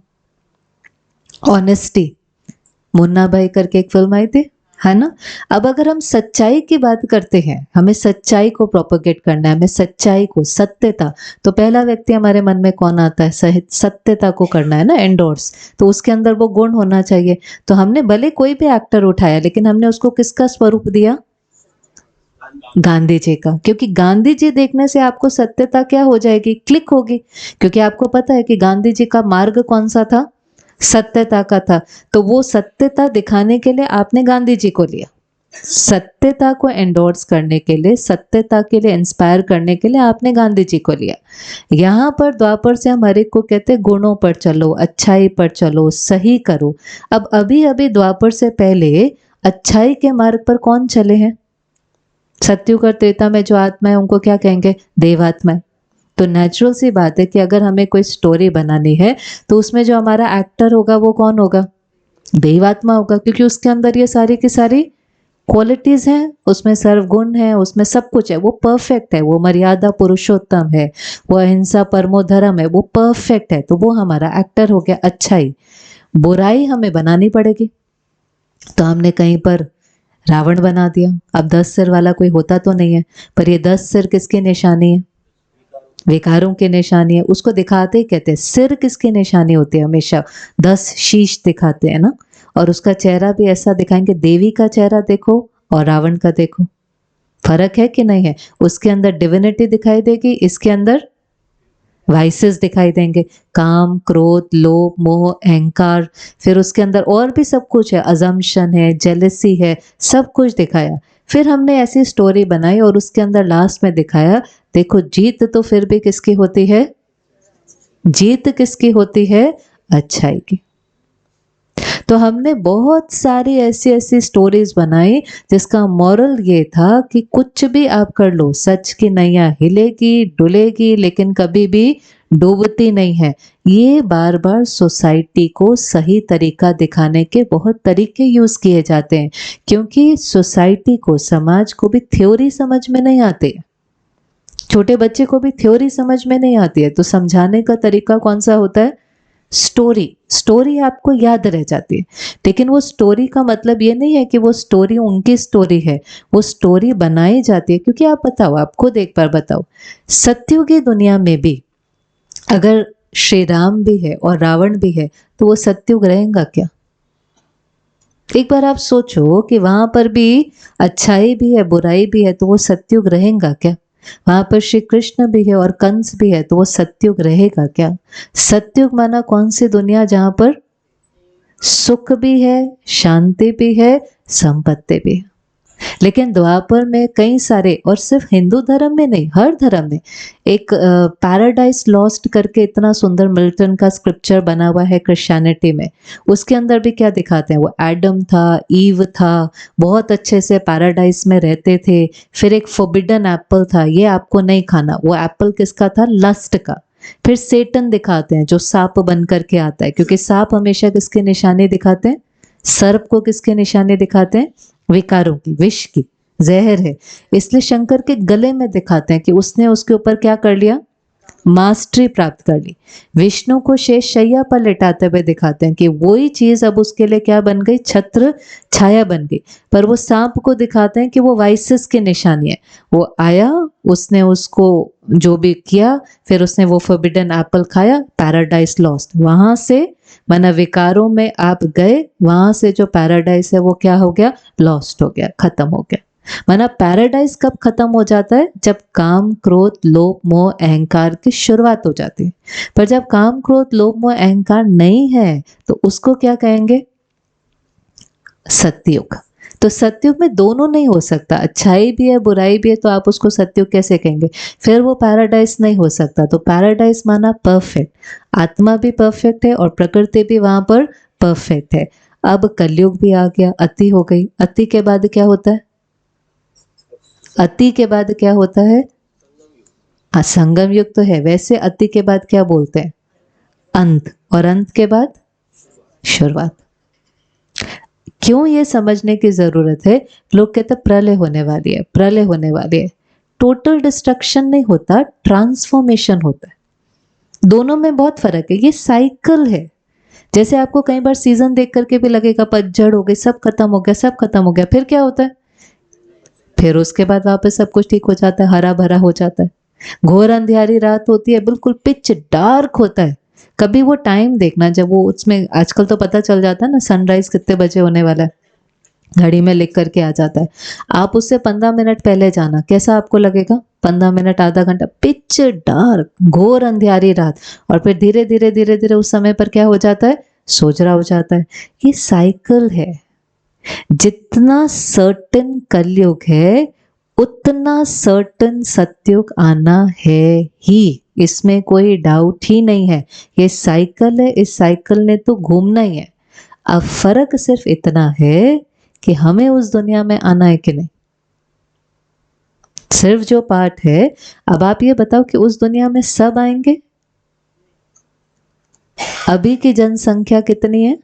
[SPEAKER 2] ऑनेस्टी, मुन्ना भाई करके एक फिल्म आई थी, है ना। अब अगर हम सच्चाई की बात करते हैं, हमें सच्चाई को प्रोपोगेट करना है, हमें सच्चाई को, सत्यता, तो पहला व्यक्ति हमारे मन में कौन आता है? सत्यता को करना है ना एंडोर्स, तो उसके अंदर वो गुण होना चाहिए। तो हमने भले कोई भी एक्टर उठाया, लेकिन हमने उसको किसका स्वरूप दिया? गांधी जी का। क्योंकि गांधी जी देखने से आपको सत्यता क्या हो जाएगी? क्लिक होगी, क्योंकि आपको पता है कि गांधी जी का मार्ग कौन सा था? सत्यता का था। तो वो सत्यता दिखाने के लिए आपने गांधी जी को लिया, सत्यता को एंडोर्स करने के लिए, सत्यता के लिए इंस्पायर करने के लिए आपने गांधी जी को लिया। यहाँ पर द्वापर से हम हर एक को कहते हैं गुणों पर चलो, अच्छाई पर चलो, सही करो। अब अभी अभी द्वापर से पहले अच्छाई के मार्ग पर कौन चले हैं? सत्युग और त्रेता में जो आत्मा है उनको क्या कहेंगे? देवात्मा। तो नेचुरल सी बात है कि अगर हमें कोई स्टोरी बनानी है तो उसमें जो हमारा एक्टर होगा वो कौन होगा? देवात्मा होगा, क्योंकि उसके अंदर ये सारी की सारी क्वालिटीज हैं, उसमें सर्वगुण है, उसमें सब कुछ है, वो परफेक्ट है, वो मर्यादा पुरुषोत्तम है, वो अहिंसा परमो धर्म है, वो परफेक्ट है। तो वो हमारा एक्टर हो गया। अच्छाई। बुराई हमें बनानी पड़ेगी, तो हमने कहीं पर रावण बना दिया। अब 10 सिर वाला कोई होता तो नहीं है, पर ये 10 सिर किसकी निशानी है? विकारों की निशानी है, उसको दिखाते ही कहते हैं। सिर किसकी निशानी होती है? हमेशा 10 शीश दिखाते हैं ना, और उसका चेहरा भी ऐसा दिखाएंगे, देवी का चेहरा देखो और रावण का देखो, फर्क है कि नहीं है? उसके अंदर डिविनिटी दिखाई देगी, इसके अंदर वाइसेस दिखाई देंगे, काम, क्रोध, लोभ, मोह, अहंकार, फिर उसके अंदर और भी सब कुछ है, अजम्पशन है, जेलसी है, सब कुछ दिखाया। फिर हमने ऐसी स्टोरी बनाई और उसके अंदर लास्ट में दिखाया, देखो जीत तो फिर भी किसकी होती है? जीत किसकी होती है? अच्छाई की। तो हमने बहुत सारी ऐसी ऐसी स्टोरीज बनाई जिसका मॉरल ये था कि कुछ भी आप कर लो, सच की नैया हिलेगी डुलेगी लेकिन कभी भी डूबती नहीं है। ये बार बार सोसाइटी को सही तरीका दिखाने के बहुत तरीके यूज किए जाते हैं, क्योंकि सोसाइटी को, समाज को भी थ्योरी समझ में नहीं आती है, छोटे बच्चे को भी थ्योरी समझ में नहीं आती है, तो समझाने का तरीका कौन सा होता है? स्टोरी। स्टोरी आपको याद रह जाती है, लेकिन वो स्टोरी का मतलब ये नहीं है कि वो स्टोरी उनकी स्टोरी है, वो स्टोरी बनाई जाती है। क्योंकि आप बताओ, आप खुद एक बार बताओ, सत्युगी दुनिया में भी अगर श्री राम भी है और रावण भी है तो वो सत्युग रहेगा क्या? एक बार आप सोचो कि वहां पर भी अच्छाई भी है बुराई भी है, तो वो सत्युग रहेगा क्या? वहां पर श्री कृष्ण भी है और कंस भी है, तो वो सत्युग रहेगा क्या? सत्युग माना कौन सी दुनिया जहां पर सुख भी है, शांति भी है, संपत्ति भी है। लेकिन द्वापर में कई सारे, और सिर्फ हिंदू धर्म में नहीं, हर धर्म में एक पैराडाइज लॉस्ट करके इतना सुंदर मिल्टन का स्क्रिप्चर बना हुआ है क्रिश्चियनिटी में। उसके अंदर भी क्या दिखाते हैं? वो एडम था, ईव था, बहुत अच्छे से पैराडाइज में रहते थे। फिर एक फोरबिडन एप्पल था, ये आपको नहीं खाना। वो एप्पल किसका था? लस्ट का। फिर सेटन दिखाते हैं जो सांप बन करके आता है, क्योंकि सांप हमेशा किसके निशाने दिखाते हैं? सर्प को किसके निशाने दिखाते हैं? विकारों की, विष की, जहर है। इसलिए शंकर के गले में दिखाते हैं कि उसने उसके ऊपर क्या कर लिया? मास्टरी प्राप्त कर ली। विष्णु को शेष शैया पर लेटाते हुए दिखाते हैं कि वही चीज अब उसके लिए क्या बन गई? छत्र छाया बन गई। पर वो सांप को दिखाते हैं कि वो वाइसेस की निशानी है। वो आया, उसने उसको जो भी किया, फिर उसने वो फोरबिडन एप्पल खाया, पैराडाइज लॉस्ट। वहां से माना विकारों में आप गए, वहां से जो पैराडाइज है वो क्या हो गया? लॉस्ट हो गया, खत्म हो गया। माना पैराडाइज कब खत्म हो जाता है? जब काम, क्रोध, लोभ, मोह, अहंकार की शुरुआत हो जाती है। पर जब काम, क्रोध, लोभ, मोह, अहंकार नहीं है तो उसको क्या कहेंगे? सत्युग। तो सत्युग में दोनों नहीं हो सकता, अच्छाई भी है बुराई भी है, तो आप उसको सत्युग कैसे कहेंगे? फिर वो पैराडाइज नहीं हो सकता। तो पैराडाइज माना परफेक्ट, आत्मा भी परफेक्ट है और प्रकृति भी वहां पर परफेक्ट है। अब कलयुग भी आ गया, अति हो गई। अति के बाद क्या होता है? अति के बाद क्या होता है? असंगम युग तो है, वैसे अति के बाद क्या बोलते हैं? अंत। और अंत के बाद शुरुआत। क्यों ये समझने की जरूरत है? लोग कहते हैं प्रलय होने वाली है, प्रलय होने वाली है। टोटल डिस्ट्रक्शन नहीं होता, ट्रांसफॉर्मेशन होता है। दोनों में बहुत फर्क है, ये साइकिल है। जैसे आपको कई बार सीजन देख करके भी लगेगा पतझड़ हो गई, सब खत्म हो गया, सब खत्म हो गया, फिर क्या होता है? फिर उसके बाद वापस सब कुछ ठीक हो जाता है, हरा भरा हो जाता है। घोर अंधियारी रात होती है, बिल्कुल पिच डार्क होता है। कभी वो टाइम देखना जब वो उसमें, आजकल तो पता चल जाता है ना सनराइज कितने बजे होने वाला है, घड़ी में लिख करके आ जाता है। आप उससे 15 मिनट पहले जाना, कैसा आपको लगेगा? 15 मिनट, आधा घंटा, पिच डार्क, घोर अंधियारी रात। और फिर धीरे धीरे धीरे धीरे उस समय पर क्या हो जाता है? सोजरा हो जाता है। ये साइकिल है। जितना सर्टेन कलयुग है उतना सर्टेन सतयुग आना है ही, इसमें कोई डाउट ही नहीं है। ये साइकिल है, इस साइकिल ने तो घूमना ही है। अब फर्क सिर्फ इतना है कि हमें उस दुनिया में आना है कि नहीं, सिर्फ जो पार्ट है। अब आप ये बताओ कि उस दुनिया में सब आएंगे? अभी की जनसंख्या कितनी है?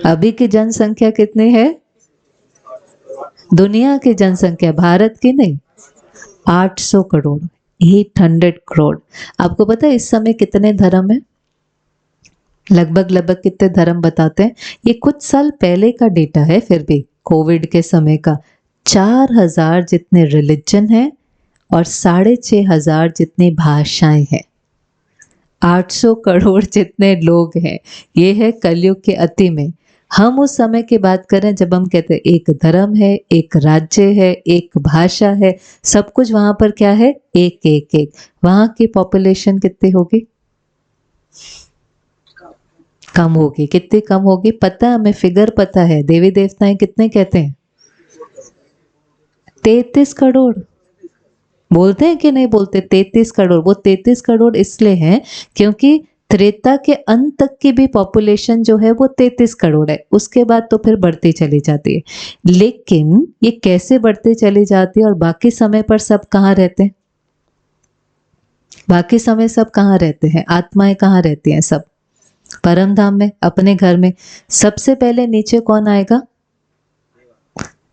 [SPEAKER 2] अभी की जनसंख्या कितनी है? दुनिया की जनसंख्या, भारत की नहीं, 800 करोड़, 800 करोड़। आपको पता है इस समय कितने धर्म है? लगभग लगभग कितने धर्म बताते हैं? ये कुछ साल पहले का डेटा है, फिर भी कोविड के समय का। 4000 जितने रिलीजन है और 6,500 जितनी भाषाएं हैं, 800 करोड़ जितने लोग हैं। ये है कलयुग के अति में। हम उस समय की बात करें जब हम कहते हैं एक धर्म है, एक राज्य है, एक भाषा है, सब कुछ वहां पर क्या है, एक एक एक। वहां की पॉपुलेशन कितनी होगी, कम होगी। कितनी कम होगी पता है हमें, फिगर पता है। देवी देवताएं कितने कहते हैं, 33 करोड़। बोलते हैं कि नहीं बोलते, 33 करोड़। वो 33 करोड़ इसलिए हैं क्योंकि त्रेता के अंत तक की भी पॉपुलेशन जो है वो 33 करोड़ है। उसके बाद तो फिर बढ़ती चली जाती है। लेकिन ये कैसे बढ़ती चली जाती है और बाकी समय पर सब कहाँ रहते हैं, बाकी समय सब कहाँ रहते हैं, आत्माएं कहाँ रहती हैं, सब परम धाम में, अपने घर में। सबसे पहले नीचे कौन आएगा,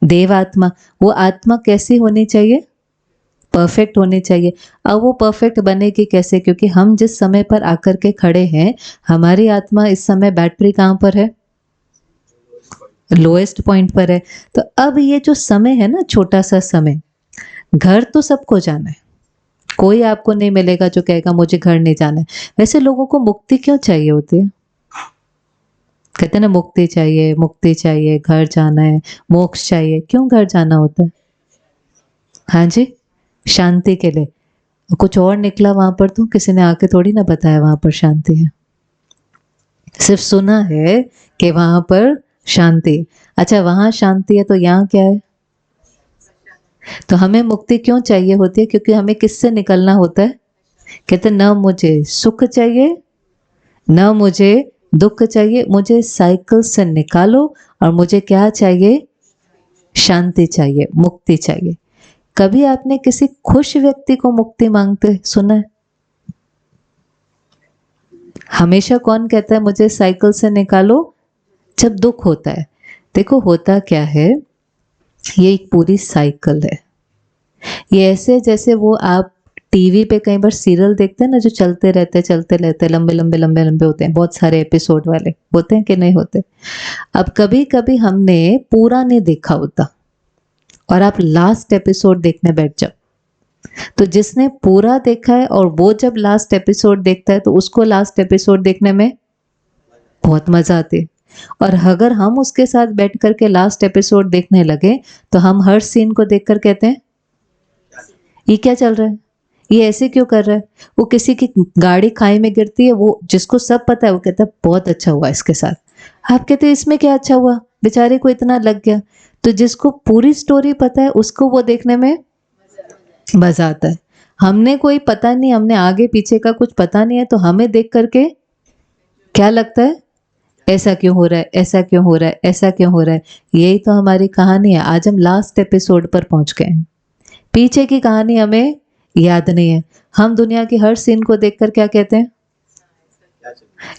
[SPEAKER 2] देवात्मा। वो आत्मा कैसी होनी चाहिए, परफेक्ट होनी चाहिए। अब वो परफेक्ट बनेगी कैसे, क्योंकि हम जिस समय पर आकर के खड़े हैं, हमारी आत्मा इस समय बैटरी कहाँ पर है, लोएस्ट पॉइंट पर है। तो अब ये जो समय है ना, छोटा सा समय, घर तो सबको जाना है। कोई आपको नहीं मिलेगा जो कहेगा मुझे घर नहीं जाना है। वैसे लोगों को मुक्ति क्यों चाहिए होती है, कहते हैं ना मुक्ति चाहिए, मुक्ति चाहिए, घर जाना है, मोक्ष चाहिए। क्यों घर जाना होता है, हाँ जी, शांति के लिए। कुछ और निकला वहां पर तो किसी ने आके थोड़ी ना बताया वहां पर शांति है, सिर्फ सुना है कि वहां पर शांति। अच्छा वहां शांति है तो यहाँ क्या है। तो हमें मुक्ति क्यों चाहिए होती है, क्योंकि हमें किससे निकलना होता है। कहते न मुझे सुख चाहिए न मुझे दुख चाहिए, मुझे साइकिल से निकालो और मुझे क्या चाहिए, शांति चाहिए, मुक्ति चाहिए। कभी आपने किसी खुश व्यक्ति को मुक्ति मांगते सुना है, हमेशा कौन कहता है मुझे साइकिल से निकालो, जब दुख होता है। देखो होता क्या है, ये एक पूरी साइकिल है। ये ऐसे जैसे वो आप टीवी पे कई बार सीरियल देखते हैं ना, जो चलते रहते लंबे लंबे लंबे लंबे होते हैं, बहुत सारे एपिसोड वाले होते हैं कि नहीं होते। अब कभी कभी हमने पूरा नहीं देखा होता और आप लास्ट एपिसोड देखने बैठ जाओ, तो जिसने पूरा देखा है और वो जब लास्ट एपिसोड देखता है तो उसको लास्ट एपिसोड देखने में बहुत मजा आती है। और अगर हम उसके साथ बैठ करके लास्ट एपिसोड देखने लगे तो हम हर सीन को देखकर कहते हैं ये क्या चल रहा है, ये ऐसे क्यों कर रहा है। वो किसी की गाड़ी खाई में गिरती है, वो जिसको सब पता है वो कहता है बहुत अच्छा हुआ इसके साथ। आप कहते हैं इसमें क्या अच्छा हुआ, बेचारे को इतना लग गया। तो जिसको पूरी स्टोरी पता है उसको वो देखने में मजा आता है। हमने कोई पता नहीं, हमने आगे पीछे का कुछ पता नहीं है, तो हमें देख करके क्या लगता है, ऐसा क्यों हो रहा है, ऐसा क्यों हो रहा है, ऐसा क्यों हो रहा है। यही तो हमारी कहानी है। आज हम लास्ट एपिसोड पर पहुंच गए हैं, पीछे की कहानी हमें याद नहीं है। हम दुनिया की हर सीन को देखकर क्या कहते हैं,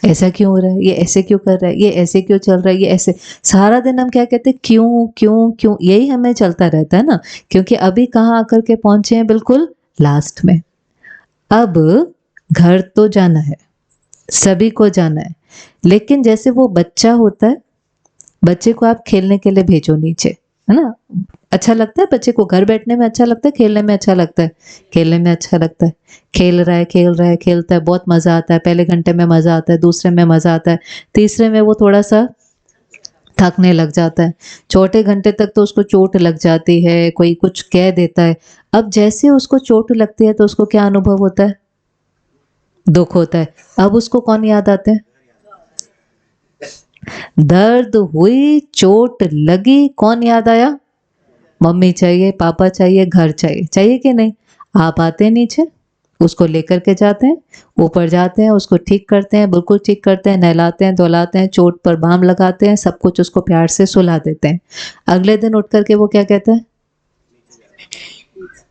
[SPEAKER 2] ऐसा क्यों हो रहा है, ये ऐसे क्यों कर रहा है, ये ऐसे क्यों चल रहा है, ये ऐसे। सारा दिन हम क्या कहते हैं, क्यों क्यों क्यों, यही हमें चलता रहता है ना। क्योंकि अभी कहाँ आकर के पहुंचे हैं, बिल्कुल लास्ट में। अब घर तो जाना है, सभी को जाना है, लेकिन जैसे वो बच्चा होता है, बच्चे को आप खेलने के लिए भेजो नीचे, है ना। अच्छा लगता है बच्चे को, घर बैठने में अच्छा लगता है, खेलने में अच्छा लगता है, खेलने में अच्छा लगता है। खेल रहा है खेलता है, बहुत मजा आता है। पहले घंटे में मजा आता है, दूसरे में मजा आता है, तीसरे में वो थोड़ा सा थकने लग जाता है, चौथे घंटे तक तो उसको चोट लग जाती है, कोई कुछ कह देता है। अब जैसे उसको चोट लगती है तो उसको क्या अनुभव होता है, दुख होता है। अब उसको कौन याद आता है, दर्द हुई, चोट लगी, कौन याद आया, मम्मी चाहिए, पापा चाहिए, घर चाहिए, चाहिए कि नहीं। आप आते हैं नीचे, उसको लेकर के जाते हैं, ऊपर जाते हैं, उसको ठीक करते हैं, बिल्कुल ठीक करते हैं, नहलाते हैं, धुलाते हैं, चोट पर बाम लगाते हैं, सब कुछ उसको प्यार से सुला देते हैं। अगले दिन उठ करके वो क्या कहता है,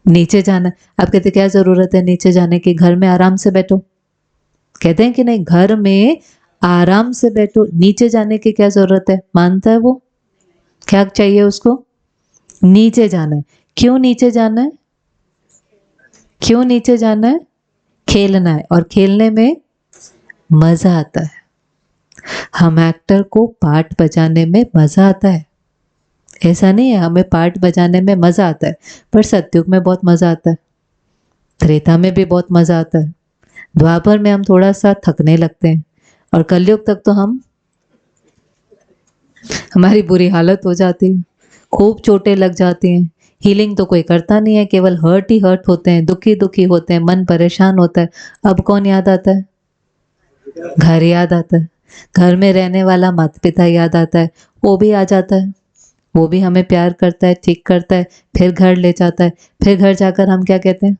[SPEAKER 2] नीचे जाना। आप कहते क्या जरूरत है नीचे जाने की, घर में आराम से बैठो। कहते हैं कि नहीं, घर में आराम से बैठो, नीचे जाने की क्या जरूरत है। मानता है वो, क्या चाहिए उसको, नीचे जाना है। क्यों नीचे जाना है, क्यों नीचे जाना है, खेलना है, और खेलने में मजा आता है। हम एक्टर को पार्ट बजाने में मजा आता है, ऐसा नहीं है हमें पार्ट बजाने में मजा आता है, पर सत्युग में बहुत मजा आता है। त्रेता में भी बहुत मजा आता है, द्वापर में हम थोड़ा सा थकने लगते हैं, और कलयुग तक तो हमारी बुरी हालत हो जाती है, खूब चोटें लग जाती हैं। हीलिंग तो कोई करता नहीं है, केवल हर्ट ही हर्ट होते हैं, दुखी दुखी होते हैं, मन परेशान होता है। अब कौन याद आता है? घर याद आता है, घर में रहने वाला माता पिता याद आता है, वो भी आ जाता है, वो भी हमें प्यार करता है, ठीक करता है, फिर घर ले जाता है। फिर घर जाकर हम क्या कहते हैं?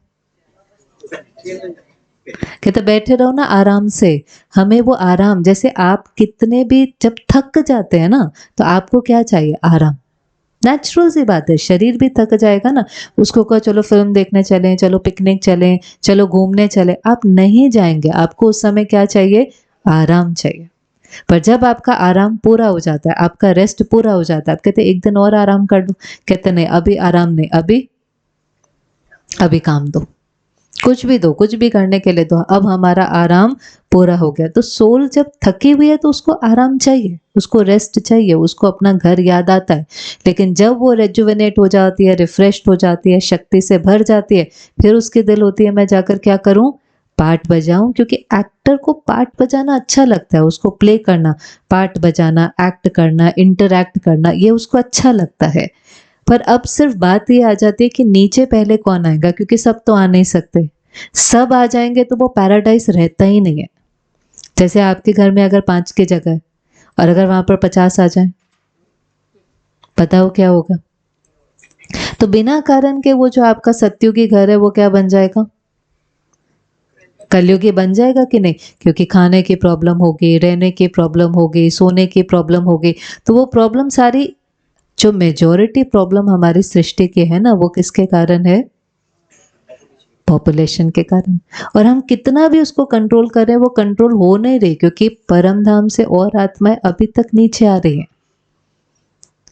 [SPEAKER 2] कहते बैठे रहो ना आराम से। हमें वो आराम, जैसे आप कितने भी जब थक जाते हैं ना, तो आपको क्या चाहिए? आराम। नेचुरल सी बात है, शरीर भी थक जाएगा ना, उसको कहो चलो फिल्म देखने चलें, चलो पिकनिक चलें, चलो घूमने चलें, आप नहीं जाएंगे। आपको उस समय क्या चाहिए? आराम चाहिए। पर जब आपका आराम पूरा हो जाता है, आपका रेस्ट पूरा हो जाता है, आप कहते एक दिन और आराम कर दो, कहते नहीं अभी आराम नहीं, अभी काम दो, कुछ भी दो, कुछ भी करने के लिए दो, अब हमारा आराम पूरा हो गया। तो सोल जब थकी हुई है तो उसको आराम चाहिए, उसको रेस्ट चाहिए, उसको अपना घर याद आता है। लेकिन जब वो रेजुवेनेट हो जाती है, रिफ्रेश्ड हो जाती है, शक्ति से भर जाती है, फिर उसकी दिल होती है मैं जाकर क्या करूं? पार्ट बजाऊं। क्योंकि एक्टर को पार्ट बजाना अच्छा लगता है, उसको प्ले करना, पार्ट बजाना, एक्ट करना, इंटरैक्ट करना, ये उसको अच्छा लगता है। पर अब सिर्फ बात ये आ जाती है कि नीचे पहले कौन आएगा, क्योंकि सब तो आ नहीं सकते। सब आ जाएंगे तो वो पैराडाइज रहता ही नहीं है। जैसे आपके घर में अगर 5 की जगह है और अगर वहां पर 50 आ जाए, बताओ क्या होगा? तो बिना कारण के वो जो आपका सत्युगी घर है वो क्या बन जाएगा? कलयुगी बन जाएगा कि नहीं? क्योंकि खाने की प्रॉब्लम होगी, रहने की प्रॉब्लम होगी, सोने की प्रॉब्लम होगी। तो वो प्रॉब्लम सारी, जो मेजॉरिटी प्रॉब्लम हमारी सृष्टि की है ना, वो किसके कारण है? पॉपुलेशन के कारण। और हम कितना भी उसको कंट्रोल करें, वो कंट्रोल हो नहीं रही, क्योंकि परम धाम से और आत्माएं अभी तक नीचे आ रही हैं।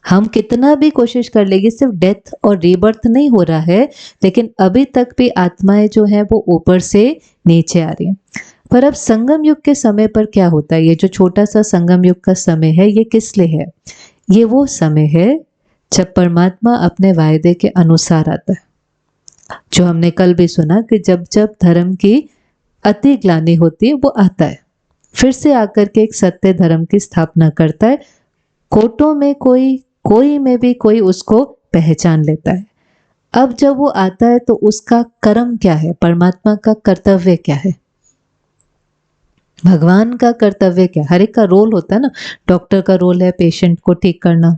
[SPEAKER 2] हम कितना भी कोशिश कर लेंगे, सिर्फ डेथ और रीबर्थ नहीं हो रहा है, लेकिन अभी तक भी आत्माएं जो है वो ऊपर से नीचे आ रही हैं। पर अब संगम युग के समय पर क्या होता है? ये जो छोटा सा संगम युग का समय है, ये किस लिए है? ये वो समय है जब परमात्मा अपने वायदे के अनुसार आता है। जो हमने कल भी सुना कि जब जब धर्म की अति ग्लानि होती है, वो आता है, फिर से आकर के एक सत्य धर्म की स्थापना करता है। कोटों में कोई में भी कोई उसको पहचान लेता है। अब जब वो आता है तो उसका कर्म क्या है? परमात्मा का कर्तव्य क्या है? भगवान का कर्तव्य क्या? हर एक का रोल होता है ना। डॉक्टर का रोल है पेशेंट को ठीक करना,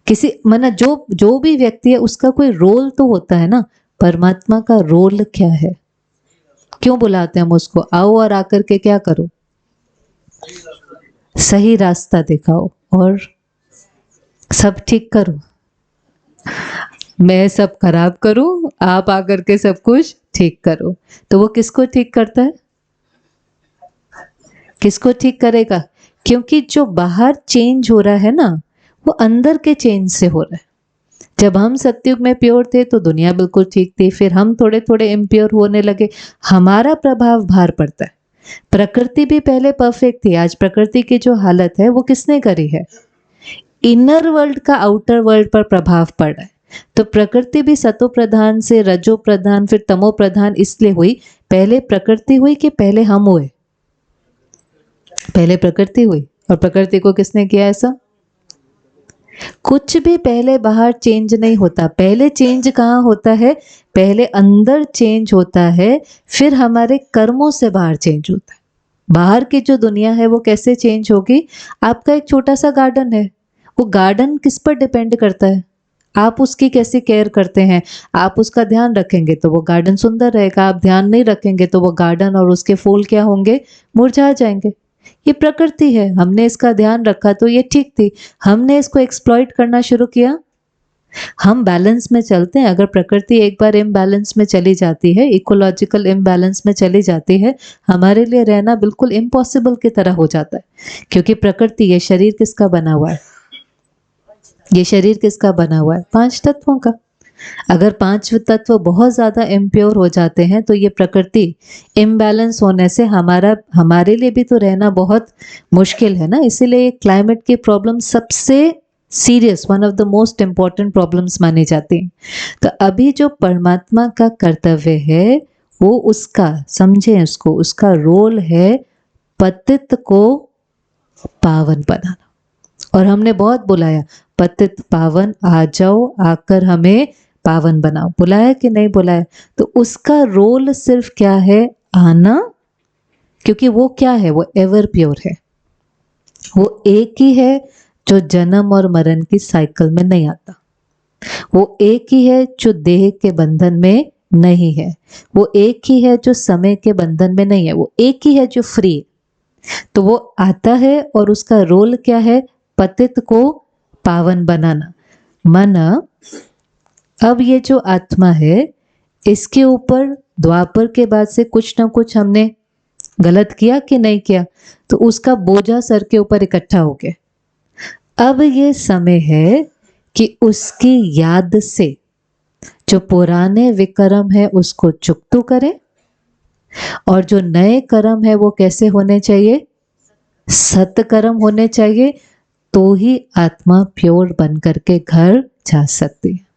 [SPEAKER 2] किसी माना जो भी व्यक्ति है उसका कोई रोल तो होता है ना। परमात्मा का रोल क्या है? क्यों बुलाते हैं हम उसको? आओ और आकर के क्या करो? सही रास्ता दिखाओ और सब ठीक करो। मैं सब खराब करूं, आप आकर के सब कुछ ठीक करो। तो वो किसको ठीक करता है? किसको ठीक करेगा? क्योंकि जो बाहर चेंज हो रहा है ना, वो अंदर के चेंज से हो रहा है। जब हम सत्युग में प्योर थे तो दुनिया बिल्कुल ठीक थी, फिर हम थोड़े थोड़े इम्प्योर होने लगे, हमारा प्रभाव बाहर पड़ता है। प्रकृति भी पहले परफेक्ट थी, आज प्रकृति की जो हालत है वो किसने करी है? इनर वर्ल्ड का आउटर वर्ल्ड पर प्रभाव पड़ रहा है। तो प्रकृति भी सतो प्रधान से रजो प्रधान फिर तमो प्रधान इसलिए हुई। पहले प्रकृति हुई कि पहले हम हुए? पहले प्रकृति हुई। और प्रकृति को किसने किया ऐसा? कुछ भी पहले बाहर चेंज नहीं होता। पहले चेंज कहाँ होता है? पहले अंदर चेंज होता है, फिर हमारे कर्मों से बाहर चेंज होता है। बाहर की जो दुनिया है वो कैसे चेंज होगी? आपका एक छोटा सा गार्डन है, वो गार्डन किस पर डिपेंड करता है? आप उसकी कैसे केयर करते हैं। आप उसका ध्यान रखेंगे तो वो गार्डन सुंदर रहेगा, आप ध्यान नहीं रखेंगे तो वो गार्डन और उसके फूल क्या होंगे? मुरझा जाएंगे। ये प्रकृति है, हमने इसका ध्यान रखा तो ये ठीक थी, हमने इसको एक्सप्लॉइट करना शुरू किया। हम बैलेंस में चलते हैं, अगर प्रकृति एक बार इम्बैलेंस में चली जाती है, इकोलॉजिकल इम्बैलेंस में चली जाती है, हमारे लिए रहना बिल्कुल इम्पॉसिबल की तरह हो जाता है। क्योंकि प्रकृति, ये शरीर किसका बना हुआ है? ये शरीर किसका बना हुआ है? 5 तत्वों का। अगर 5 तत्व बहुत ज्यादा इम्प्योर हो जाते हैं तो ये प्रकृति इम्बैलेंस होने से हमारे लिए भी तो रहना बहुत मुश्किल है ना। इसीलिए क्लाइमेट की प्रॉब्लम सबसे serious, one of the most important problems मानी जाती हैं। तो अभी जो परमात्मा का कर्तव्य है वो उसका, समझे उसको, उसका रोल है पतित को पावन बनाना। और हमने बहुत बुलाया, पतित पावन आ जाओ, आकर हमें पावन बनाओ, बुलाया कि नहीं बुलाया? तो उसका रोल सिर्फ क्या है? आना, क्योंकि वो क्या है? वो एवर प्योर है, वो एक ही है जो जन्म और मरण की साइकिल में नहीं आता, वो एक ही है जो देह के बंधन में नहीं है, वो एक ही है जो समय के बंधन में नहीं है, वो एक ही है जो फ्री है। तो वो आता है और उसका रोल क्या है? पतित को पावन बनाना। माना अब ये जो आत्मा है इसके ऊपर द्वापर के बाद से कुछ ना कुछ हमने गलत किया कि नहीं किया, तो उसका बोझा सर के ऊपर इकट्ठा हो गया। अब ये समय है कि उसकी याद से जो पुराने विकर्म है उसको चुकतू करें, और जो नए कर्म है वो कैसे होने चाहिए? सत्कर्म होने चाहिए, तो ही आत्मा प्योर बन करके घर जा सकती है।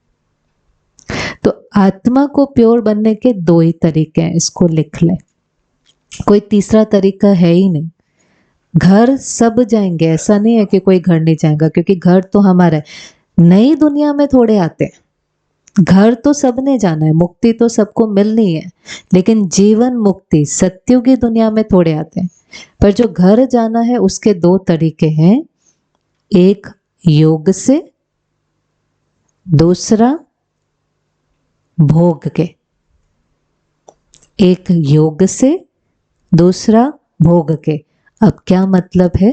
[SPEAKER 2] तो आत्मा को प्योर बनने के दो ही तरीके हैं, इसको लिख लें, कोई तीसरा तरीका है ही नहीं। घर सब जाएंगे, ऐसा नहीं है कि कोई घर नहीं जाएगा, क्योंकि घर तो हमारा है। नई दुनिया में थोड़े आते हैं, घर तो सबने जाना है, मुक्ति तो सबको मिलनी है, लेकिन जीवन मुक्ति सत्युगी दुनिया में थोड़े आते हैं। पर जो घर जाना है उसके दो तरीके हैं, एक योग से, दूसरा भोग के। एक योग से, दूसरा भोग के। अब क्या मतलब है?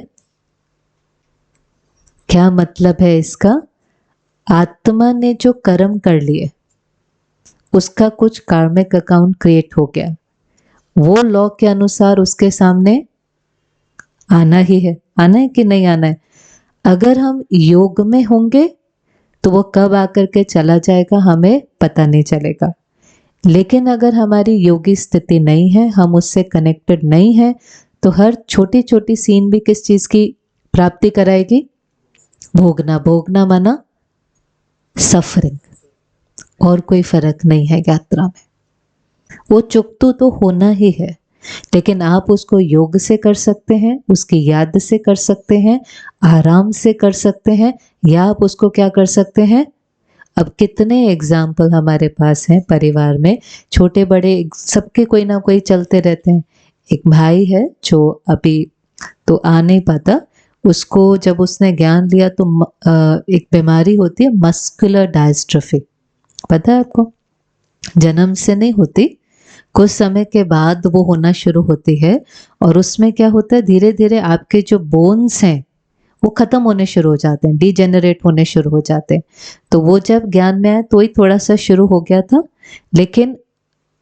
[SPEAKER 2] क्या मतलब है इसका? आत्मा ने जो कर्म कर लिए उसका कुछ कार्मिक अकाउंट क्रिएट हो गया, वो लॉ के अनुसार उसके सामने आना ही है। आना है कि नहीं आना है? अगर हम योग में होंगे तो वो कब आकर के चला जाएगा हमें पता नहीं चलेगा, लेकिन अगर हमारी योगी स्थिति नहीं है, हम उससे कनेक्टेड नहीं है, तो हर छोटी छोटी सीन भी किस चीज की प्राप्ति कराएगी? भोगना। भोगना माना सफरिंग, और कोई फर्क नहीं है यात्रा में। वो चुकतू तो होना ही है, लेकिन आप उसको योग से कर सकते हैं, उसकी याद से कर सकते हैं, आराम से कर सकते हैं, या आप उसको क्या कर सकते हैं? अब कितने एग्जाम्पल हमारे पास हैं परिवार में, छोटे बड़े सबके कोई ना कोई चलते रहते हैं। एक भाई है जो अभी तो आ नहीं पाता, उसको जब उसने ज्ञान लिया तो एक बीमारी होती है मस्कुलर डायस्ट्रोफी, पता है आपको? जन्म से नहीं होती, कुछ समय के बाद वो होना शुरू होती है, और उसमें क्या होता है, धीरे धीरे आपके जो बोन्स हैं वो खत्म होने शुरू हो जाते हैं, डिजेनरेट होने शुरू हो जाते हैं। तो वो जब ज्ञान में आया तो ही थोड़ा सा शुरू हो गया था, लेकिन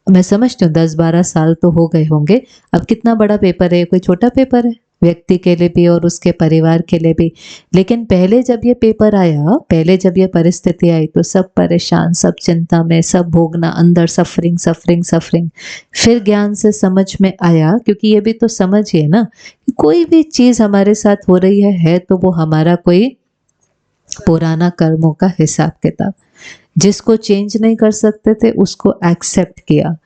[SPEAKER 2] मैं समझती हूँ 10-12 साल तो हो गए होंगे। अब कितना बड़ा पेपर है, कोई छोटा पेपर है व्यक्ति के लिए भी और उसके परिवार के लिए भी। लेकिन पहले जब ये पेपर आया, पहले जब ये परिस्थिति आई, तो सब परेशान, सब चिंता में, सब भोगना, अंदर सफरिंग सफरिंग सफरिंग। फिर ज्ञान से समझ में आया, क्योंकि ये भी तो समझ ही है ना, कोई भी चीज हमारे साथ हो रही है तो वो हमारा कोई पुराना कर्मों का हिसाब किताब। जिसको चेंज नहीं कर सकते थे उसको एक्सेप्ट किया।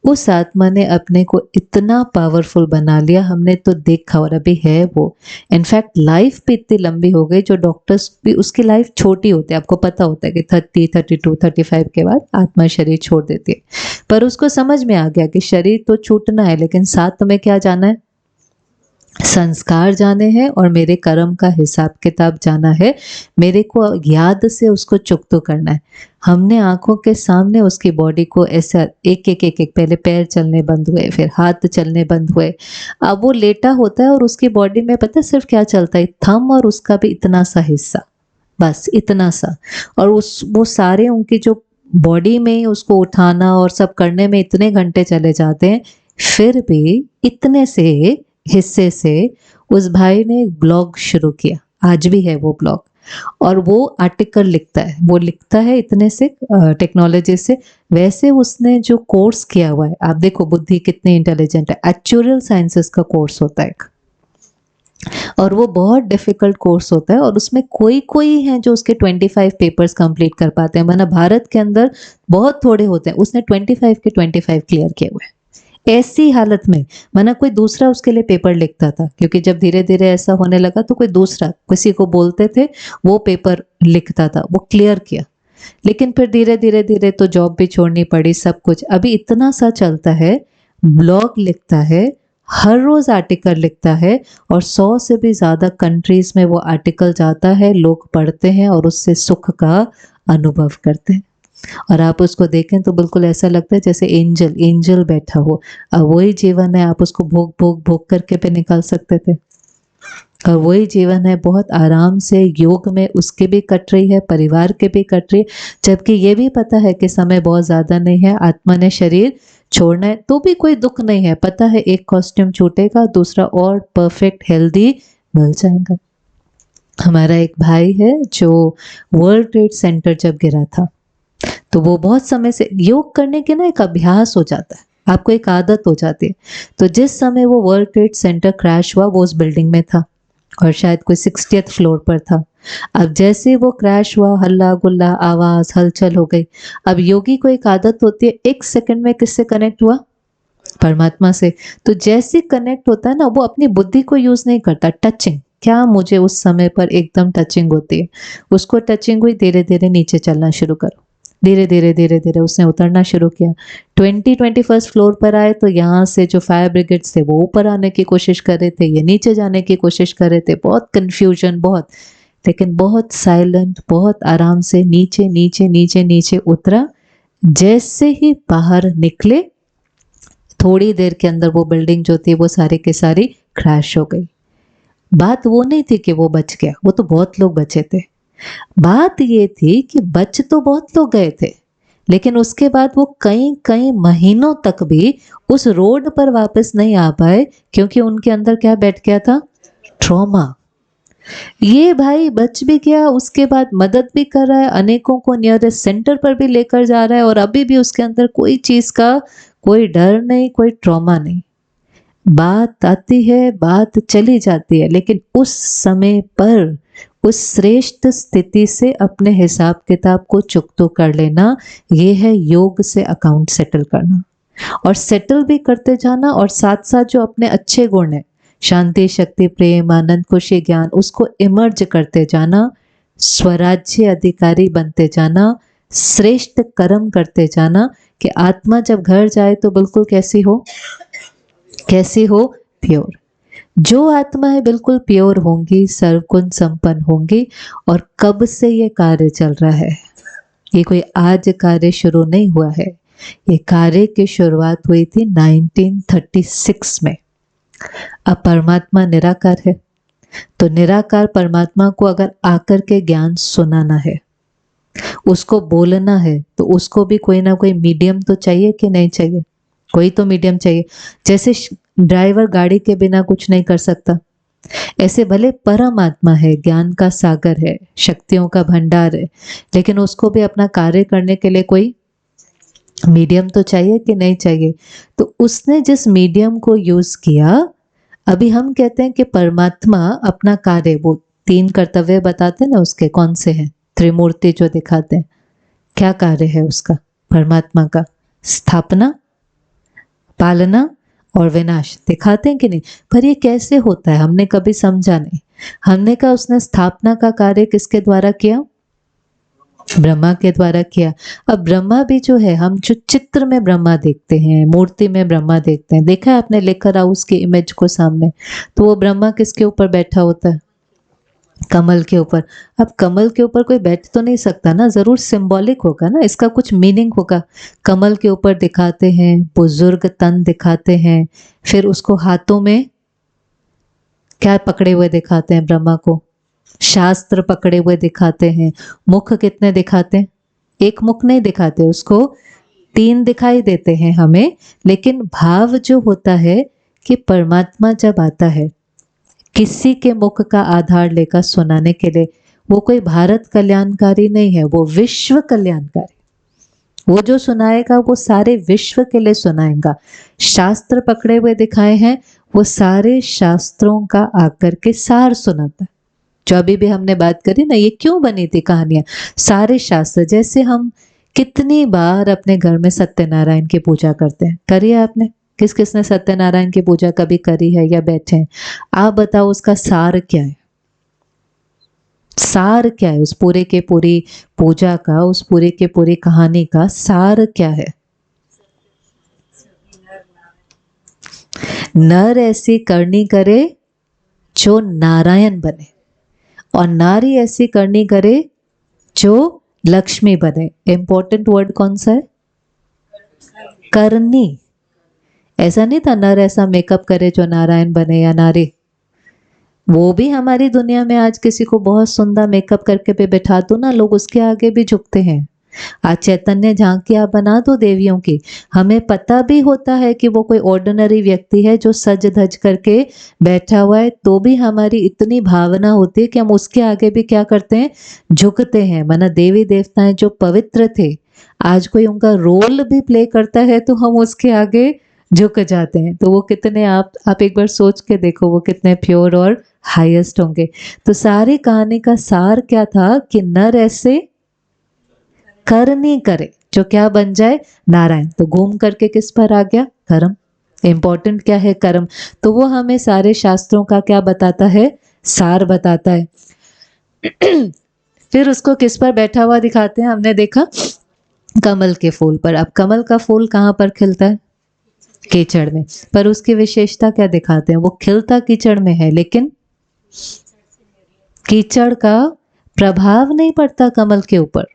[SPEAKER 2] उस आत्मा ने अपने को इतना पावरफुल बना लिया, हमने तो देखा, और अभी है वो। इनफैक्ट लाइफ भी इतनी लंबी हो गई, जो डॉक्टर्स भी, उसकी लाइफ छोटी होती है, आपको पता होता है कि 30, 32, 35 के बाद आत्मा शरीर छोड़ देती है। पर उसको समझ में आ गया कि शरीर तो छूटना है, लेकिन साथ में क्या जाना है? संस्कार जाने हैं और मेरे कर्म का हिसाब किताब जाना है। मेरे को याद से उसको चुकतो करना है। हमने आंखों के सामने उसकी बॉडी को ऐसा एक एक एक एक, पहले पैर चलने बंद हुए, फिर हाथ चलने बंद हुए, अब वो लेटा होता है और उसकी बॉडी में पता है सिर्फ क्या चलता है? थंब और उसका भी इतना सा हिस्सा, बस इतना सा। और वो सारे उनकी जो बॉडी में उसको उठाना और सब करने में इतने घंटे चले जाते हैं, फिर भी इतने से हिस्से से उस भाई ने एक ब्लॉग शुरू किया, आज भी है वो ब्लॉग, और वो आर्टिकल लिखता है, वो लिखता है इतने से टेक्नोलॉजी से। वैसे उसने जो कोर्स किया हुआ है, आप देखो बुद्धि कितनी इंटेलिजेंट है, एक्चुअल साइंसेस का कोर्स होता है। और वो बहुत डिफिकल्ट कोर्स होता है और उसमें कोई कोई है जो उसके 25 पेपर्स कंप्लीट कर पाते हैं, वरना भारत के अंदर बहुत थोड़े होते हैं। उसने 25 के 25 क्लियर किए हुए हैं। ऐसी हालत में वरना कोई दूसरा उसके लिए पेपर लिखता था, क्योंकि जब धीरे धीरे ऐसा होने लगा तो कोई दूसरा किसी को बोलते थे, वो पेपर लिखता था, वो क्लियर किया। लेकिन फिर धीरे धीरे धीरे तो जॉब भी छोड़नी पड़ी, सब कुछ। अभी इतना सा चलता है, ब्लॉग लिखता है, हर रोज आर्टिकल लिखता है, और 100 से भी ज्यादा कंट्रीज में वो आर्टिकल जाता है, लोग पढ़ते हैं और उससे सुख का अनुभव करते हैं। और आप उसको देखें तो बिल्कुल ऐसा लगता है जैसे एंजल एंजल बैठा हो। अब वही जीवन है, आप उसको भोग भोग भोग करके पे निकाल सकते थे, और वही जीवन है, बहुत आराम से योग में उसके भी कट रही है, परिवार के भी कट रही है, जबकि ये भी पता है कि समय बहुत ज्यादा नहीं है, आत्मा ने शरीर छोड़ना है, तो भी कोई दुख नहीं है। पता है एक कॉस्ट्यूम छूटेगा, दूसरा और परफेक्ट हेल्दी मिल जाएगा। हमारा एक भाई है जो वर्ल्ड ट्रेड सेंटर जब गिरा था, तो वो बहुत समय से योग करने के ना एक अभ्यास हो जाता है, आपको एक आदत हो जाती है। तो जिस समय वो वर्ल्ड ट्रेड सेंटर क्रैश हुआ, वो उस बिल्डिंग में था और शायद कोई 60th फ्लोर पर था। अब जैसे वो क्रैश हुआ, हल्ला गुल्ला, आवाज, हलचल हो गई। अब योगी को एक आदत होती है, 1 सेकंड में किससे कनेक्ट हुआ? परमात्मा से। तो जैसे कनेक्ट होता है ना, वो अपनी बुद्धि को यूज नहीं करता। टचिंग, क्या मुझे उस समय पर एकदम टचिंग होती है, उसको टचिंग हुई, धीरे धीरे नीचे चलना शुरू करो। धीरे धीरे धीरे धीरे उसने उतरना शुरू किया। 21st फ्लोर पर आए तो यहाँ से जो फायर ब्रिगेड्स थे वो ऊपर आने की कोशिश कर रहे थे, ये नीचे जाने की कोशिश कर रहे थे, बहुत कंफ्यूजन, बहुत, लेकिन बहुत साइलेंट, बहुत आराम से नीचे नीचे नीचे नीचे उतरा। जैसे ही बाहर निकले, थोड़ी देर के अंदर वो बिल्डिंग जो थी वो सारी की सारी क्रैश हो गई। बात वो नहीं थी कि वो बच गया, वो तो बहुत लोग बचे थे। बात ये थी कि बच तो बहुत लोग गए थे, लेकिन उसके बाद वो कई कई महीनों तक भी उस रोड पर वापस नहीं आ पाए, क्योंकि उनके अंदर क्या बैठ गया था? ट्रॉमा। ये भाई बच भी गया, उसके बाद मदद भी कर रहा है, अनेकों को नियरेस्ट सेंटर पर भी लेकर जा रहा है, और अभी भी उसके अंदर कोई चीज का कोई डर नहीं, कोई ट्रॉमा नहीं। बात आती है, बात चली जाती है, लेकिन उस समय पर उस श्रेष्ठ स्थिति से अपने हिसाब किताब को चुकतो कर लेना, ये है योग से अकाउंट सेटल करना। और सेटल भी करते जाना, और साथ साथ जो अपने अच्छे गुण है, शांति, शक्ति, प्रेम, आनंद, खुशी, ज्ञान, उसको इमर्ज करते जाना, स्वराज्य अधिकारी बनते जाना, श्रेष्ठ कर्म करते जाना, कि आत्मा जब घर जाए तो बिल्कुल कैसी हो? कैसी हो? प्योर। जो आत्मा है बिल्कुल प्योर होंगी, सर्वगुण संपन्न होंगी। और कब से ये कार्य चल रहा है? ये कोई आज कार्य शुरू नहीं हुआ है, ये कार्य की शुरुआत हुई थी 1936 में। अब परमात्मा निराकार है, तो निराकार परमात्मा को अगर आकर के ज्ञान सुनाना है, उसको बोलना है, तो उसको भी कोई ना कोई मीडियम तो चाहिए कि नहीं चाहिए? कोई तो मीडियम चाहिए। जैसे ड्राइवर गाड़ी के बिना कुछ नहीं कर सकता, ऐसे भले परमात्मा है, ज्ञान का सागर है, शक्तियों का भंडार है, लेकिन उसको भी अपना कार्य करने के लिए कोई मीडियम तो चाहिए कि नहीं चाहिए? तो उसने जिस मीडियम को यूज किया, अभी हम कहते हैं कि परमात्मा अपना कार्य, वो 3 कर्तव्य बताते हैं ना उसके, कौन से हैं? त्रिमूर्ति जो दिखाते हैं, क्या कार्य है उसका परमात्मा का? स्थापना, पालना और विनाश दिखाते हैं कि नहीं? पर ये कैसे होता है हमने कभी समझा नहीं। हमने कहा उसने स्थापना का कार्य किसके द्वारा किया? ब्रह्मा के द्वारा किया। अब ब्रह्मा भी जो है, हम जो चित्र में ब्रह्मा देखते हैं, मूर्ति में ब्रह्मा देखते हैं, देखा है आपने लेकर आओ उसकी इमेज को सामने, तो वो ब्रह्मा किसके ऊपर बैठा होता है? कमल के ऊपर। अब कमल के ऊपर कोई बैठ तो नहीं सकता ना, जरूर सिंबॉलिक होगा ना, इसका कुछ मीनिंग होगा। कमल के ऊपर दिखाते हैं, बुजुर्ग तन दिखाते हैं, फिर उसको हाथों में क्या पकड़े हुए दिखाते हैं? ब्रह्मा को शास्त्र पकड़े हुए दिखाते हैं। मुख कितने दिखाते हैं? एक मुख नहीं दिखाते, उसको 3 दिखाई देते हैं हमें। लेकिन भाव जो होता है कि परमात्मा जब आता है किसी के मुख का आधार लेकर सुनाने के लिए, वो कोई भारत कल्याणकारी नहीं है, वो विश्व कल्याणकारी। वो जो सुनाएगा वो सारे विश्व के लिए सुनाएगा। शास्त्र पकड़े हुए दिखाए हैं, वो सारे शास्त्रों का आकर के सार सुनाता है। जो अभी भी हमने बात करी ना, ये क्यों बनी थी कहानियां, सारे शास्त्र। जैसे हम कितनी बार अपने घर में सत्यनारायण की पूजा करते हैं, करिए आपने? किस किसने सत्यनारायण की पूजा कभी करी है या बैठे हैं? आप बताओ उसका सार क्या है? सार क्या है उस पूरे के पूरी पूजा का, उस पूरे के पूरी कहानी का सार क्या है? नर ऐसी करनी करे जो नारायण बने, और नारी ऐसी करनी करे जो लक्ष्मी बने। इंपॉर्टेंट वर्ड कौन सा है? करनी। ऐसा नहीं था नर ऐसा मेकअप करे जो नारायण बने, या नारी। वो भी हमारी दुनिया में आज किसी को बहुत सुंदर मेकअप करके पे बैठा दो ना, लोग उसके आगे भी झुकते हैं। आज चैतन्य झांकी आप बना दो देवियों की, हमें पता भी होता है कि वो कोई ऑर्डिनरी व्यक्ति है जो सज धज करके बैठा हुआ है, तो भी हमारी इतनी भावना होती है कि हम उसके आगे भी क्या करते हैं, झुकते हैं। माना देवी देवताएं जो पवित्र थे, आज कोई उनका रोल भी प्ले करता है तो हम उसके आगे झुक जाते हैं। तो वो कितने, आप एक बार सोच के देखो, वो कितने प्योर और हाईएस्ट होंगे। तो सारी कहानी का सार क्या था कि नर ऐसे करनी करे जो क्या बन जाए, नारायण। तो घूम करके किस पर आ गया? कर्म। इंपॉर्टेंट क्या है? कर्म। तो वो हमें सारे शास्त्रों का क्या बताता है? सार बताता है। फिर उसको किस पर बैठा हुआ दिखाते हैं? हमने देखा कमल के फूल पर। अब कमल का फूल कहाँ पर खिलता है? कीचड़ में। पर उसकी विशेषता क्या दिखाते हैं? वो खिलता कीचड़ में है, लेकिन कीचड़ का प्रभाव नहीं पड़ता कमल के ऊपर।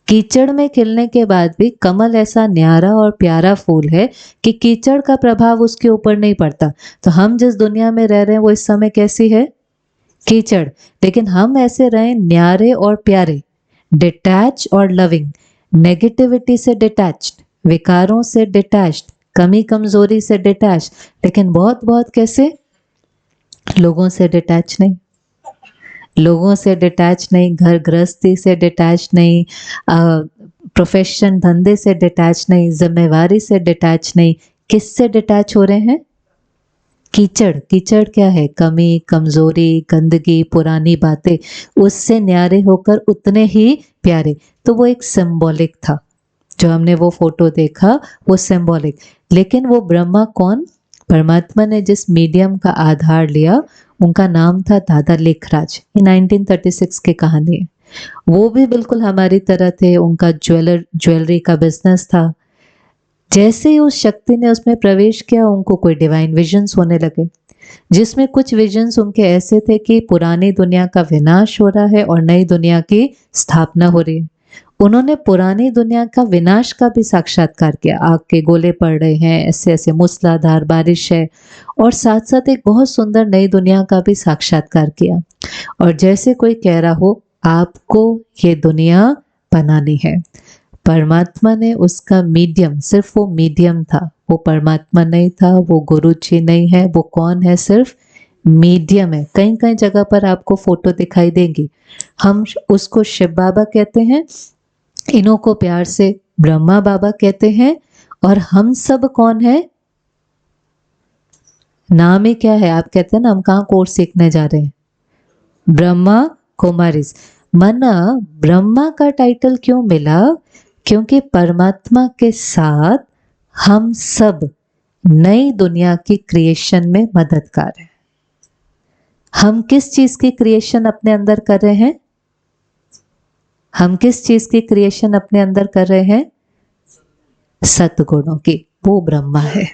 [SPEAKER 2] कीचड़ में खिलने के बाद भी कमल ऐसा न्यारा और प्यारा फूल है कि कीचड़ का प्रभाव उसके ऊपर नहीं पड़ता। तो हम जिस दुनिया में रह रहे हैं वो इस समय कैसी है? कीचड़। लेकिन हम ऐसे रहे न्यारे और प्यारे, डिटैच और लविंग, नेगेटिविटी से डिटैच्ड, विकारों से डिटैच्ड, कमी कमजोरी से डिटैच, लेकिन बहुत बहुत कैसे? लोगों से डिटैच नहीं, लोगों से डिटैच नहीं, घर गृहस्थी से डिटैच नहीं, प्रोफेशन धंधे से डिटैच नहीं, जिम्मेवारी से डिटैच नहीं। किससे डिटैच हो रहे हैं? कीचड़। कीचड़ क्या है? कमी, कमजोरी, गंदगी, पुरानी बातें, उससे न्यारे होकर उतने ही प्यारे। तो वो एक सिंबॉलिक था, जो हमने वो फोटो देखा वो सिंबॉलिक। लेकिन वो ब्रह्मा कौन? परमात्मा ने जिस मीडियम का आधार लिया उनका नाम था दादा लेखराज। ये 1936 की कहानी है। वो भी बिल्कुल हमारी तरह थे, उनका ज्वेलरी का बिजनेस था। जैसे ही उस शक्ति ने उसमें प्रवेश किया, उनको कोई डिवाइन विजन्स होने लगे, जिसमें कुछ विजन्स उनके ऐसे थे कि पुरानी दुनिया का विनाश हो रहा है और नई दुनिया की स्थापना हो रही है। उन्होंने पुरानी दुनिया का विनाश का भी साक्षात्कार किया। आग के गोले पड़ रहे हैं, ऐसे ऐसे मूसलाधार बारिश है, और साथ साथ एक बहुत सुंदर नई दुनिया का भी साक्षात्कार किया। और जैसे कोई कह रहा हो आपको ये दुनिया बनानी है, परमात्मा ने उसका मीडियम, सिर्फ वो मीडियम था, वो परमात्मा नहीं था, वो गुरु जी नहीं है, वो कौन है? सिर्फ मीडियम है। कहीं कहीं जगह पर आपको फोटो दिखाई देंगी, हम उसको शिव बाबा कहते हैं, इन्हों को प्यार से ब्रह्मा बाबा कहते हैं। और हम सब कौन है? नाम ही क्या है? आप कहते हैं ना हम कहाँ कोर्स सीखने जा रहे हैं? ब्रह्मा कुमारीज। मना ब्रह्मा का टाइटल क्यों मिला? क्योंकि परमात्मा के साथ हम सब नई दुनिया की क्रिएशन में मददगार हैं। हम किस चीज की क्रिएशन अपने अंदर कर रहे हैं? हम किस चीज की क्रिएशन अपने अंदर कर रहे हैं? सतगुणों की। वो ब्रह्मा है।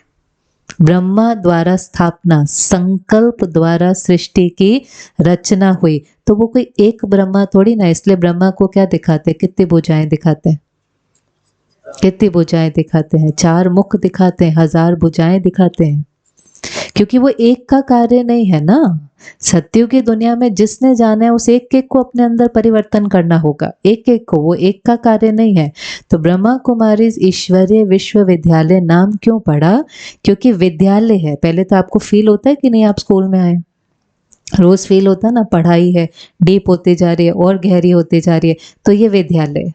[SPEAKER 2] ब्रह्मा द्वारा स्थापना, संकल्प द्वारा सृष्टि की रचना हुई। तो वो कोई एक ब्रह्मा थोड़ी ना। इसलिए ब्रह्मा को क्या दिखाते? कितनी भुजाएं दिखाते हैं? कितनी भुजाएं दिखाते हैं? 4 मुख दिखाते हैं, 1000 भुजाएं दिखाते हैं, क्योंकि वो एक का कार्य नहीं है ना। सत्युग की दुनिया में जिसने जाना है उस एक एक को अपने अंदर परिवर्तन करना होगा, एक एक को, वो एक का कार्य नहीं है। तो ब्रह्मा कुमारीज ईश्वरीय विश्वविद्यालय नाम क्यों पड़ा? क्योंकि विद्यालय है। पहले तो आपको फील होता है कि नहीं आप स्कूल में आए? रोज फील होता है ना, पढ़ाई है, डीप होती जा रही है और गहरी होती जा रही है। तो ये विद्यालय,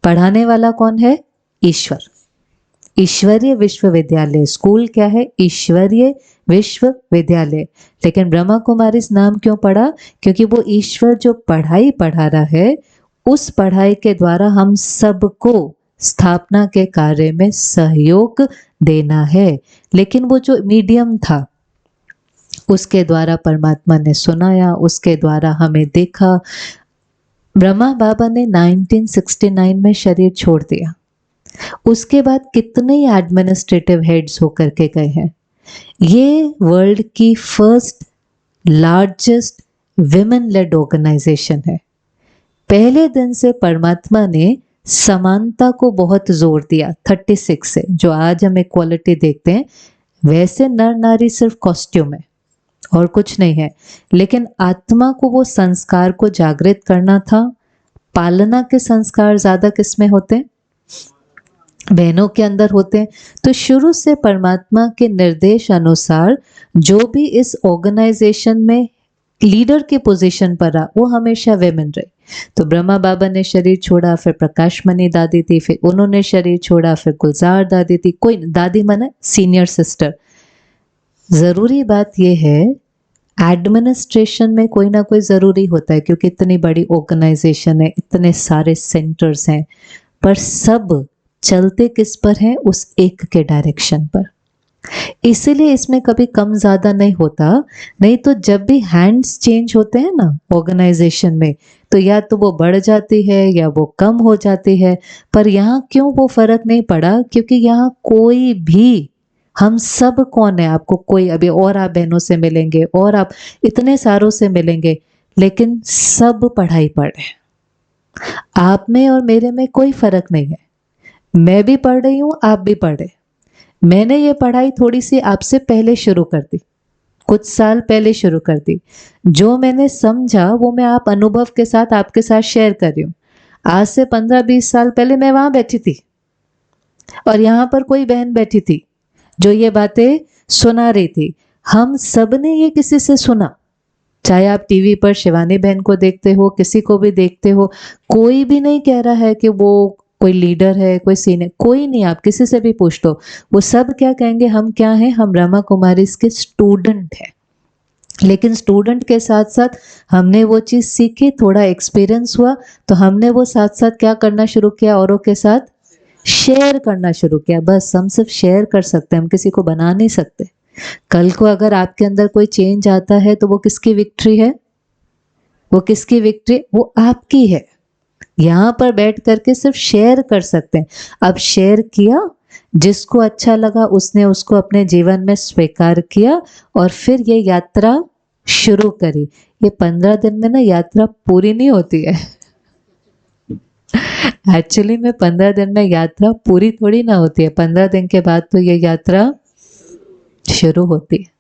[SPEAKER 2] पढ़ाने वाला कौन है? ईश्वर। ईश्वरीय विश्वविद्यालय, स्कूल क्या है? ईश्वरीय विश्वविद्यालय। लेकिन ब्रह्मा कुमारीज नाम क्यों पड़ा? क्योंकि वो ईश्वर जो पढ़ाई पढ़ा रहा है, उस पढ़ाई के द्वारा हम सबको स्थापना के कार्य में सहयोग देना है। लेकिन वो जो मीडियम था, उसके द्वारा परमात्मा ने सुनाया, उसके द्वारा हमें देखा। ब्रह्मा बाबा ने 1969 में शरीर छोड़ दिया। उसके बाद कितने एडमिनिस्ट्रेटिव हेड्स होकर के गए हैं। ये वर्ल्ड की first largest women led organization है। पहले दिन से परमात्मा ने समानता को बहुत जोर दिया 36 से। जो आज हम इक्वालिटी देखते हैं, वैसे नर नारी सिर्फ कॉस्ट्यूम है और कुछ नहीं है, लेकिन आत्मा को वो संस्कार को जागृत करना था। पालना के संस्कार ज्यादा किसमें होते हैं? बहनों के अंदर होते हैं। तो शुरू से परमात्मा के निर्देश अनुसार जो भी इस ऑर्गेनाइजेशन में लीडर के पोजीशन पर रहा, वो हमेशा वेमेन रही। तो ब्रह्मा बाबा ने शरीर छोड़ा, फिर प्रकाश मणि दादी थी, फिर उन्होंने शरीर छोड़ा, फिर गुलजार दादी थी। कोई दादी माने सीनियर सिस्टर। जरूरी बात यह है, एडमिनिस्ट्रेशन में कोई ना कोई जरूरी होता है, क्योंकि इतनी बड़ी ऑर्गेनाइजेशन है, इतने सारे सेंटर्स हैं, पर सब चलते किस पर हैं? उस एक के डायरेक्शन पर। इसीलिए इसमें कभी कम ज्यादा नहीं होता। नहीं तो जब भी हैंड्स चेंज होते हैं ना ऑर्गेनाइजेशन में, तो या तो वो बढ़ जाती है या वो कम हो जाती है। पर यहाँ क्यों वो फर्क नहीं पड़ा? क्योंकि यहाँ कोई भी, हम सब कौन है? आपको कोई अभी और आप बहनों से मिलेंगे और आप इतने सारों से मिलेंगे, लेकिन सब पढ़ाई पढ़ रहे हैं। आप में और मेरे में कोई फर्क नहीं है। मैं भी पढ़ रही हूँ, आप भी पढ़ रहे। मैंने ये पढ़ाई थोड़ी सी आपसे पहले शुरू कर दी, कुछ साल पहले शुरू कर दी। जो मैंने समझा वो मैं आप अनुभव के साथ आपके साथ शेयर कर रही हूँ। आज से 15-20 साल पहले मैं वहां बैठी थी और यहाँ पर कोई बहन बैठी थी जो ये बातें सुना रही थी। हम सब ने ये किसी से सुना, चाहे आप टीवी पर शिवानी बहन को देखते हो, किसी को भी देखते हो। कोई भी नहीं कह रहा है कि वो कोई लीडर है, कोई सीनियर, कोई नहीं। आप किसी से भी पूछ लो, वो सब क्या कहेंगे? हम क्या हैं? हम ब्रह्मा कुमारी के स्टूडेंट हैं। लेकिन स्टूडेंट के साथ साथ हमने वो चीज सीखी, थोड़ा एक्सपीरियंस हुआ, तो हमने वो साथ साथ क्या करना शुरू किया? औरों के साथ शेयर करना शुरू किया। बस हम सिर्फ शेयर कर सकते हैं, हम किसी को बना नहीं सकते। कल को अगर आपके अंदर कोई चेंज आता है तो वो किसकी विक्ट्री है? वो किसकी विक्ट्री? वो आपकी है। यहाँ पर बैठ करके सिर्फ शेयर कर सकते हैं। अब शेयर किया, जिसको अच्छा लगा उसने उसको अपने जीवन में स्वीकार किया और फिर ये यात्रा शुरू करी। ये 15 दिन में ना यात्रा पूरी नहीं होती है। एक्चुअली में 15 दिन में यात्रा पूरी थोड़ी ना होती है। 15 दिन के बाद तो ये यात्रा शुरू होती है।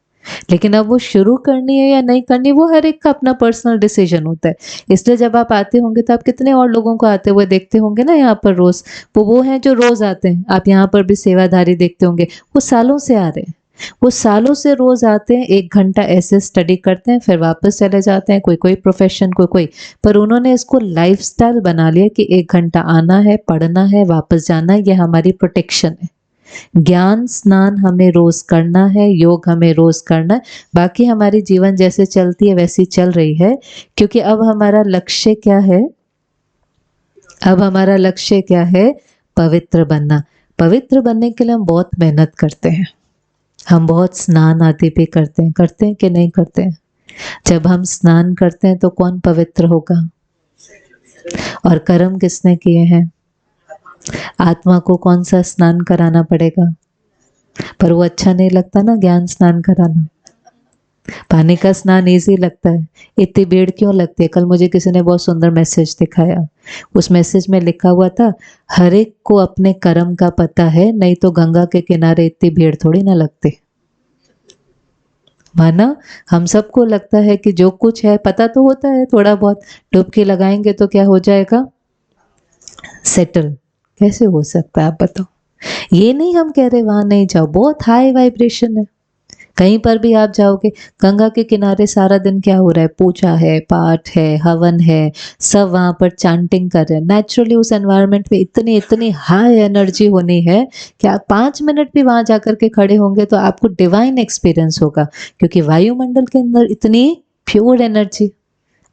[SPEAKER 2] लेकिन अब वो शुरू करनी है या नहीं करनी, वो हर एक का अपना पर्सनल डिसीजन होता है। इसलिए जब आप आते होंगे तो आप कितने और लोगों को आते हुए देखते होंगे ना यहाँ पर रोज। वो हैं जो रोज आते हैं। आप यहाँ पर भी सेवाधारी देखते होंगे, वो सालों से आ रहे हैं। वो सालों से रोज आते हैं, 1 घंटा ऐसे स्टडी करते हैं, फिर वापस चले जाते हैं। कोई कोई प्रोफेशन, कोई कोई, पर उन्होंने इसको लाइफस्टाइल बना लिया कि 1 घंटा आना है, पढ़ना है, वापस जाना है। ये हमारी प्रोटेक्शन है। ज्ञान स्नान हमें रोज करना है, योग हमें रोज करना है। बाकी हमारी जीवन जैसे चलती है वैसी चल रही है, क्योंकि अब हमारा लक्ष्य क्या है? अब हमारा लक्ष्य क्या है? पवित्र बनना। पवित्र बनने के लिए हम बहुत मेहनत करते हैं, हम बहुत स्नान आदि भी करते हैं कि नहीं करते हैं? जब हम स्नान करते हैं तो कौन पवित्र होगा? और कर्म किसने किए हैं? आत्मा को कौन सा स्नान कराना पड़ेगा? पर वो अच्छा नहीं लगता ना ज्ञान स्नान कराना। पानी का स्नान इजी लगता है, इतनी भीड़ क्यों लगती है? कल मुझे किसी ने बहुत सुंदर मैसेज दिखाया। उस मैसेज में लिखा हुआ था, हर एक को अपने कर्म का पता है, नहीं तो गंगा के किनारे इतनी भीड़ थोड़ी ना लगती। माना हम सबको लगता है कि जो कुछ है पता तो होता है, थोड़ा बहुत डुबकी लगाएंगे तो क्या हो जाएगा? सेटल। कैसे हो सकता है आप बताओ? ये नहीं हम कह रहे वहां नहीं जाओ, बहुत हाई वाइब्रेशन है। कहीं पर भी आप जाओगे, गंगा के किनारे सारा दिन क्या हो रहा है, पूजा है, पाठ है, हवन है, सब वहां पर चैंटिंग कर रहे हैं। नेचुरली उस एनवायरनमेंट में इतनी इतनी हाई एनर्जी होनी है कि आप 5 मिनट भी वहां जाकर के खड़े होंगे तो आपको डिवाइन एक्सपीरियंस होगा, क्योंकि वायुमंडल के अंदर इतनी प्योर एनर्जी।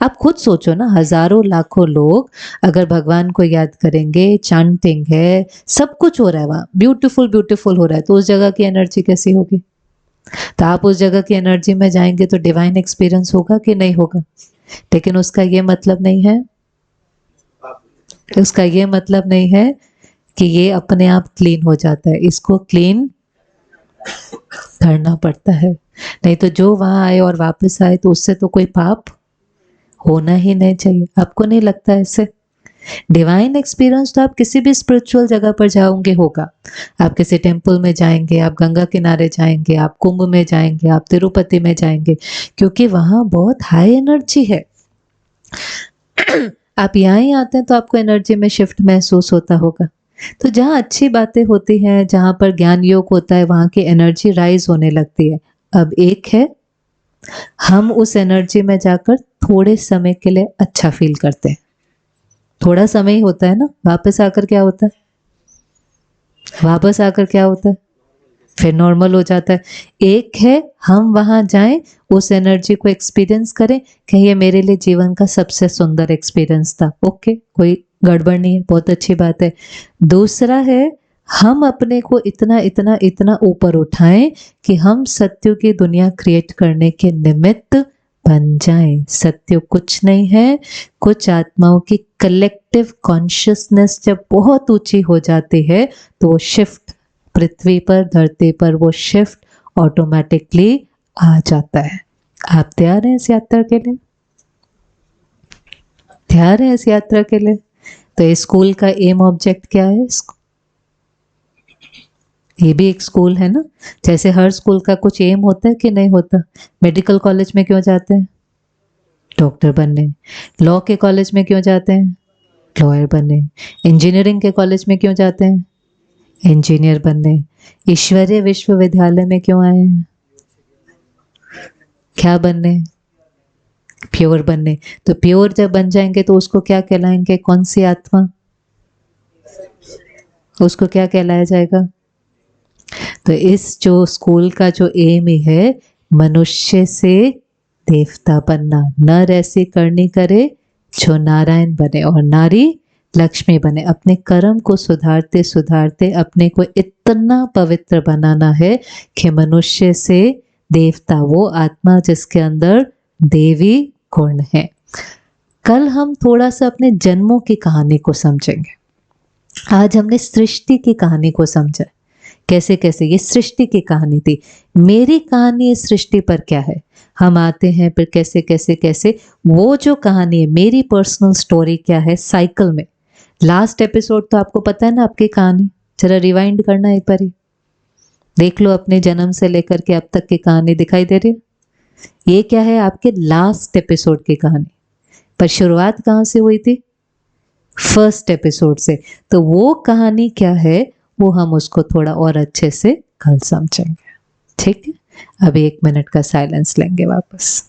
[SPEAKER 2] आप खुद सोचो ना, हजारों लाखों लोग अगर भगवान को याद करेंगे, चैंटिंग है, सब कुछ हो रहा है वहां, ब्यूटीफुल ब्यूटीफुल हो रहा है, तो उस जगह की एनर्जी कैसी होगी? तो आप उस जगह की एनर्जी में जाएंगे तो डिवाइन एक्सपीरियंस होगा कि नहीं होगा? लेकिन उसका ये मतलब नहीं है, उसका ये मतलब नहीं है कि ये अपने आप क्लीन हो जाता है, इसको क्लीन करना पड़ता है। नहीं तो जो वहां आए और वापस आए तो उससे तो कोई पाप होना ही नहीं चाहिए। आपको नहीं लगता ऐसे? डिवाइन एक्सपीरियंस तो आप किसी भी स्पिरिचुअल जगह पर जाओगे होगा। आप किसी टेंपल में जाएंगे, आप गंगा किनारे जाएंगे, आप कुंभ में जाएंगे, आप तिरुपति में जाएंगे, क्योंकि वहां बहुत हाई एनर्जी है। आप यहाँ ही आते हैं तो आपको एनर्जी में शिफ्ट महसूस होता होगा। तो जहाँ अच्छी बातें होती हैं, जहाँ पर ज्ञान योग होता है, वहां की एनर्जी राइज होने लगती है। अब एक है, हम उस एनर्जी में जाकर थोड़े समय के लिए अच्छा फील करते हैं, थोड़ा समय ही होता है ना, वापस आकर क्या होता है? वापस आकर क्या होता है? फिर नॉर्मल हो जाता है। एक है हम वहां जाएं, उस एनर्जी को एक्सपीरियंस करें कि ये मेरे लिए जीवन का सबसे सुंदर एक्सपीरियंस था, ओके, कोई गड़बड़ नहीं है, बहुत अच्छी बात है। दूसरा है हम अपने को इतना इतना इतना ऊपर उठाएं कि हम सत्य की दुनिया क्रिएट करने के निमित्त बन जाएं। सत्य कुछ नहीं है, कुछ आत्माओं की कलेक्टिव कॉन्शियसनेस जब बहुत ऊंची हो जाती है तो वो शिफ्ट पृथ्वी पर, धरती पर वो शिफ्ट ऑटोमेटिकली आ जाता है। आप तैयार हैं इस यात्रा के लिए? तैयार हैं इस यात्रा के लिए? तो इस स्कूल का एम ऑब्जेक्ट क्या है? ये भी एक स्कूल है ना, जैसे हर स्कूल का कुछ एम होता है कि नहीं होता? मेडिकल कॉलेज में क्यों जाते हैं? डॉक्टर बनने। लॉ के कॉलेज में क्यों जाते हैं? लॉयर बनने। इंजीनियरिंग के कॉलेज में क्यों जाते हैं? इंजीनियर बनने। ईश्वरीय विश्वविद्यालय में क्यों आए हैं? क्या बनने? प्योर बनने। तो प्योर जब बन जाएंगे तो उसको क्या कहलाएंगे? कौन सी आत्मा? उसको क्या कहलाया जाएगा? तो इस जो स्कूल का जो एम ही है, मनुष्य से देवता बनना। नर ऐसी करनी करे जो नारायण बने और नारी लक्ष्मी बने। अपने कर्म को सुधारते सुधारते अपने को इतना पवित्र बनाना है कि मनुष्य से देवता, वो आत्मा जिसके अंदर देवी गुण है। कल हम थोड़ा सा अपने जन्मों की कहानी को समझेंगे। आज हमने सृष्टि की कहानी को समझा, कैसे कैसे ये सृष्टि की कहानी थी। मेरी कहानी इस सृष्टि पर क्या है, हम आते हैं फिर कैसे कैसे कैसे, वो जो कहानी है मेरी पर्सनल स्टोरी क्या है साइकिल में। लास्ट एपिसोड तो आपको पता है ना आपकी कहानी, जरा रिवाइंड करना एक बार, देख लो अपने जन्म से लेकर के अब तक की कहानी दिखाई दे रही है। ये क्या है? आपके लास्ट एपिसोड की कहानी। पर शुरुआत कहाँ से हुई थी? फर्स्ट एपिसोड से। तो वो कहानी क्या है वो हम उसको थोड़ा और अच्छे से कल समझेंगे, ठीक है? अभी 1 मिनट का साइलेंस लेंगे वापस।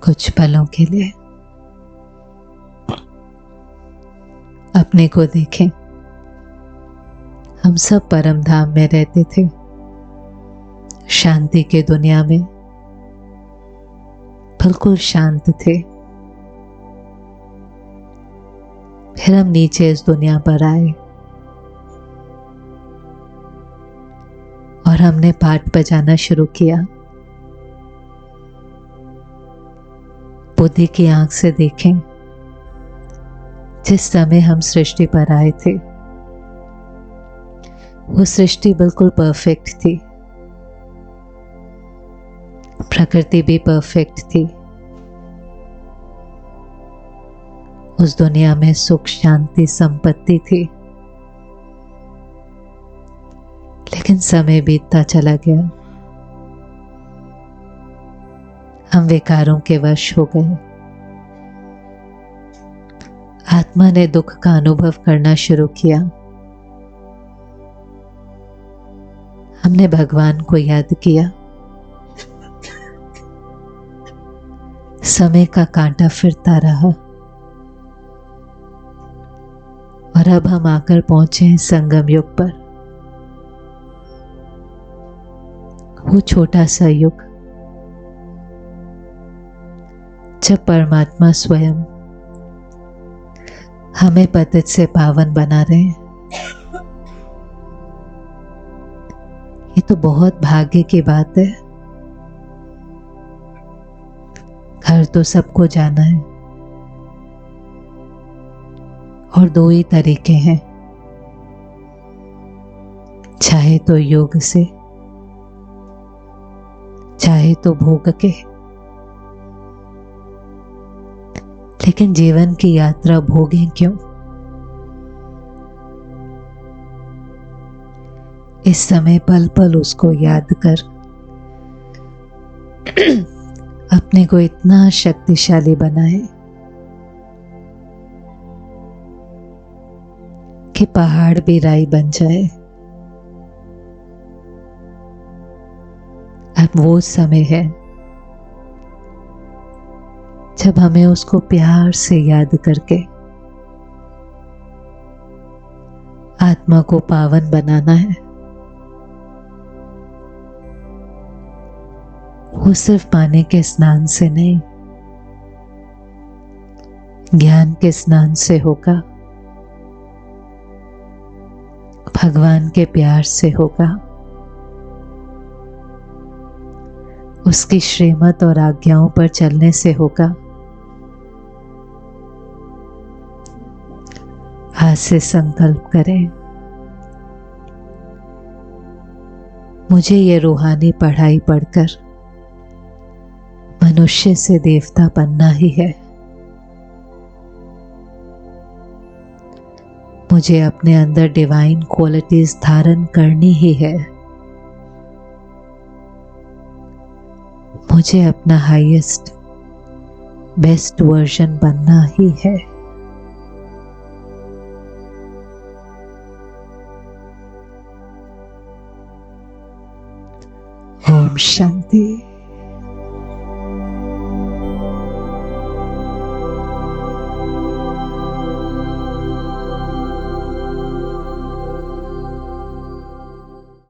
[SPEAKER 2] कुछ पलों के लिए अपने को देखें। हम सब परम धाम में रहते थे, शांति के दुनिया में, बिल्कुल शांत थे। फिर हम नीचे इस दुनिया पर आए और हमने पाठ बजाना शुरू किया। बुद्धि की आंख से देखें, जिस समय हम सृष्टि पर आए थे वो सृष्टि बिल्कुल परफेक्ट थी, प्रकृति भी परफेक्ट थी। उस दुनिया में सुख शांति संपत्ति थी। लेकिन समय बीतता चला गया, हम विकारों के वश हो गए। आत्मा ने दुख का अनुभव करना शुरू किया। हमने भगवान को याद किया। समय का कांटा फिरता रहा और अब हम आकर पहुंचे हैं संगम युग पर। वो छोटा सा युग जब परमात्मा स्वयं हमें पतित से पावन बना रहे हैं। ये तो बहुत भाग्य की बात है। घर तो सबको जाना है और दो ही तरीके हैं, चाहे तो योग से, चाहे तो भोग के। लेकिन जीवन की यात्रा भोगें क्यों? इस समय पल पल उसको याद कर अपने को इतना शक्तिशाली बनाए कि पहाड़ भी राई बन जाए। अब वो समय है जब हमें उसको प्यार से याद करके आत्मा को पावन बनाना है। वो सिर्फ पानी के स्नान से नहीं, ज्ञान के स्नान से होगा, भगवान के प्यार से होगा, उसकी श्रीमत और आज्ञाओं पर चलने से होगा। आज से संकल्प करें, मुझे ये रूहानी पढ़ाई पढ़कर मनुष्य से देवता बनना ही है। मुझे अपने अंदर डिवाइन क्वालिटीज धारण करनी ही है। मुझे अपना हाईएस्ट बेस्ट वर्जन बनना ही है। ओम शांति।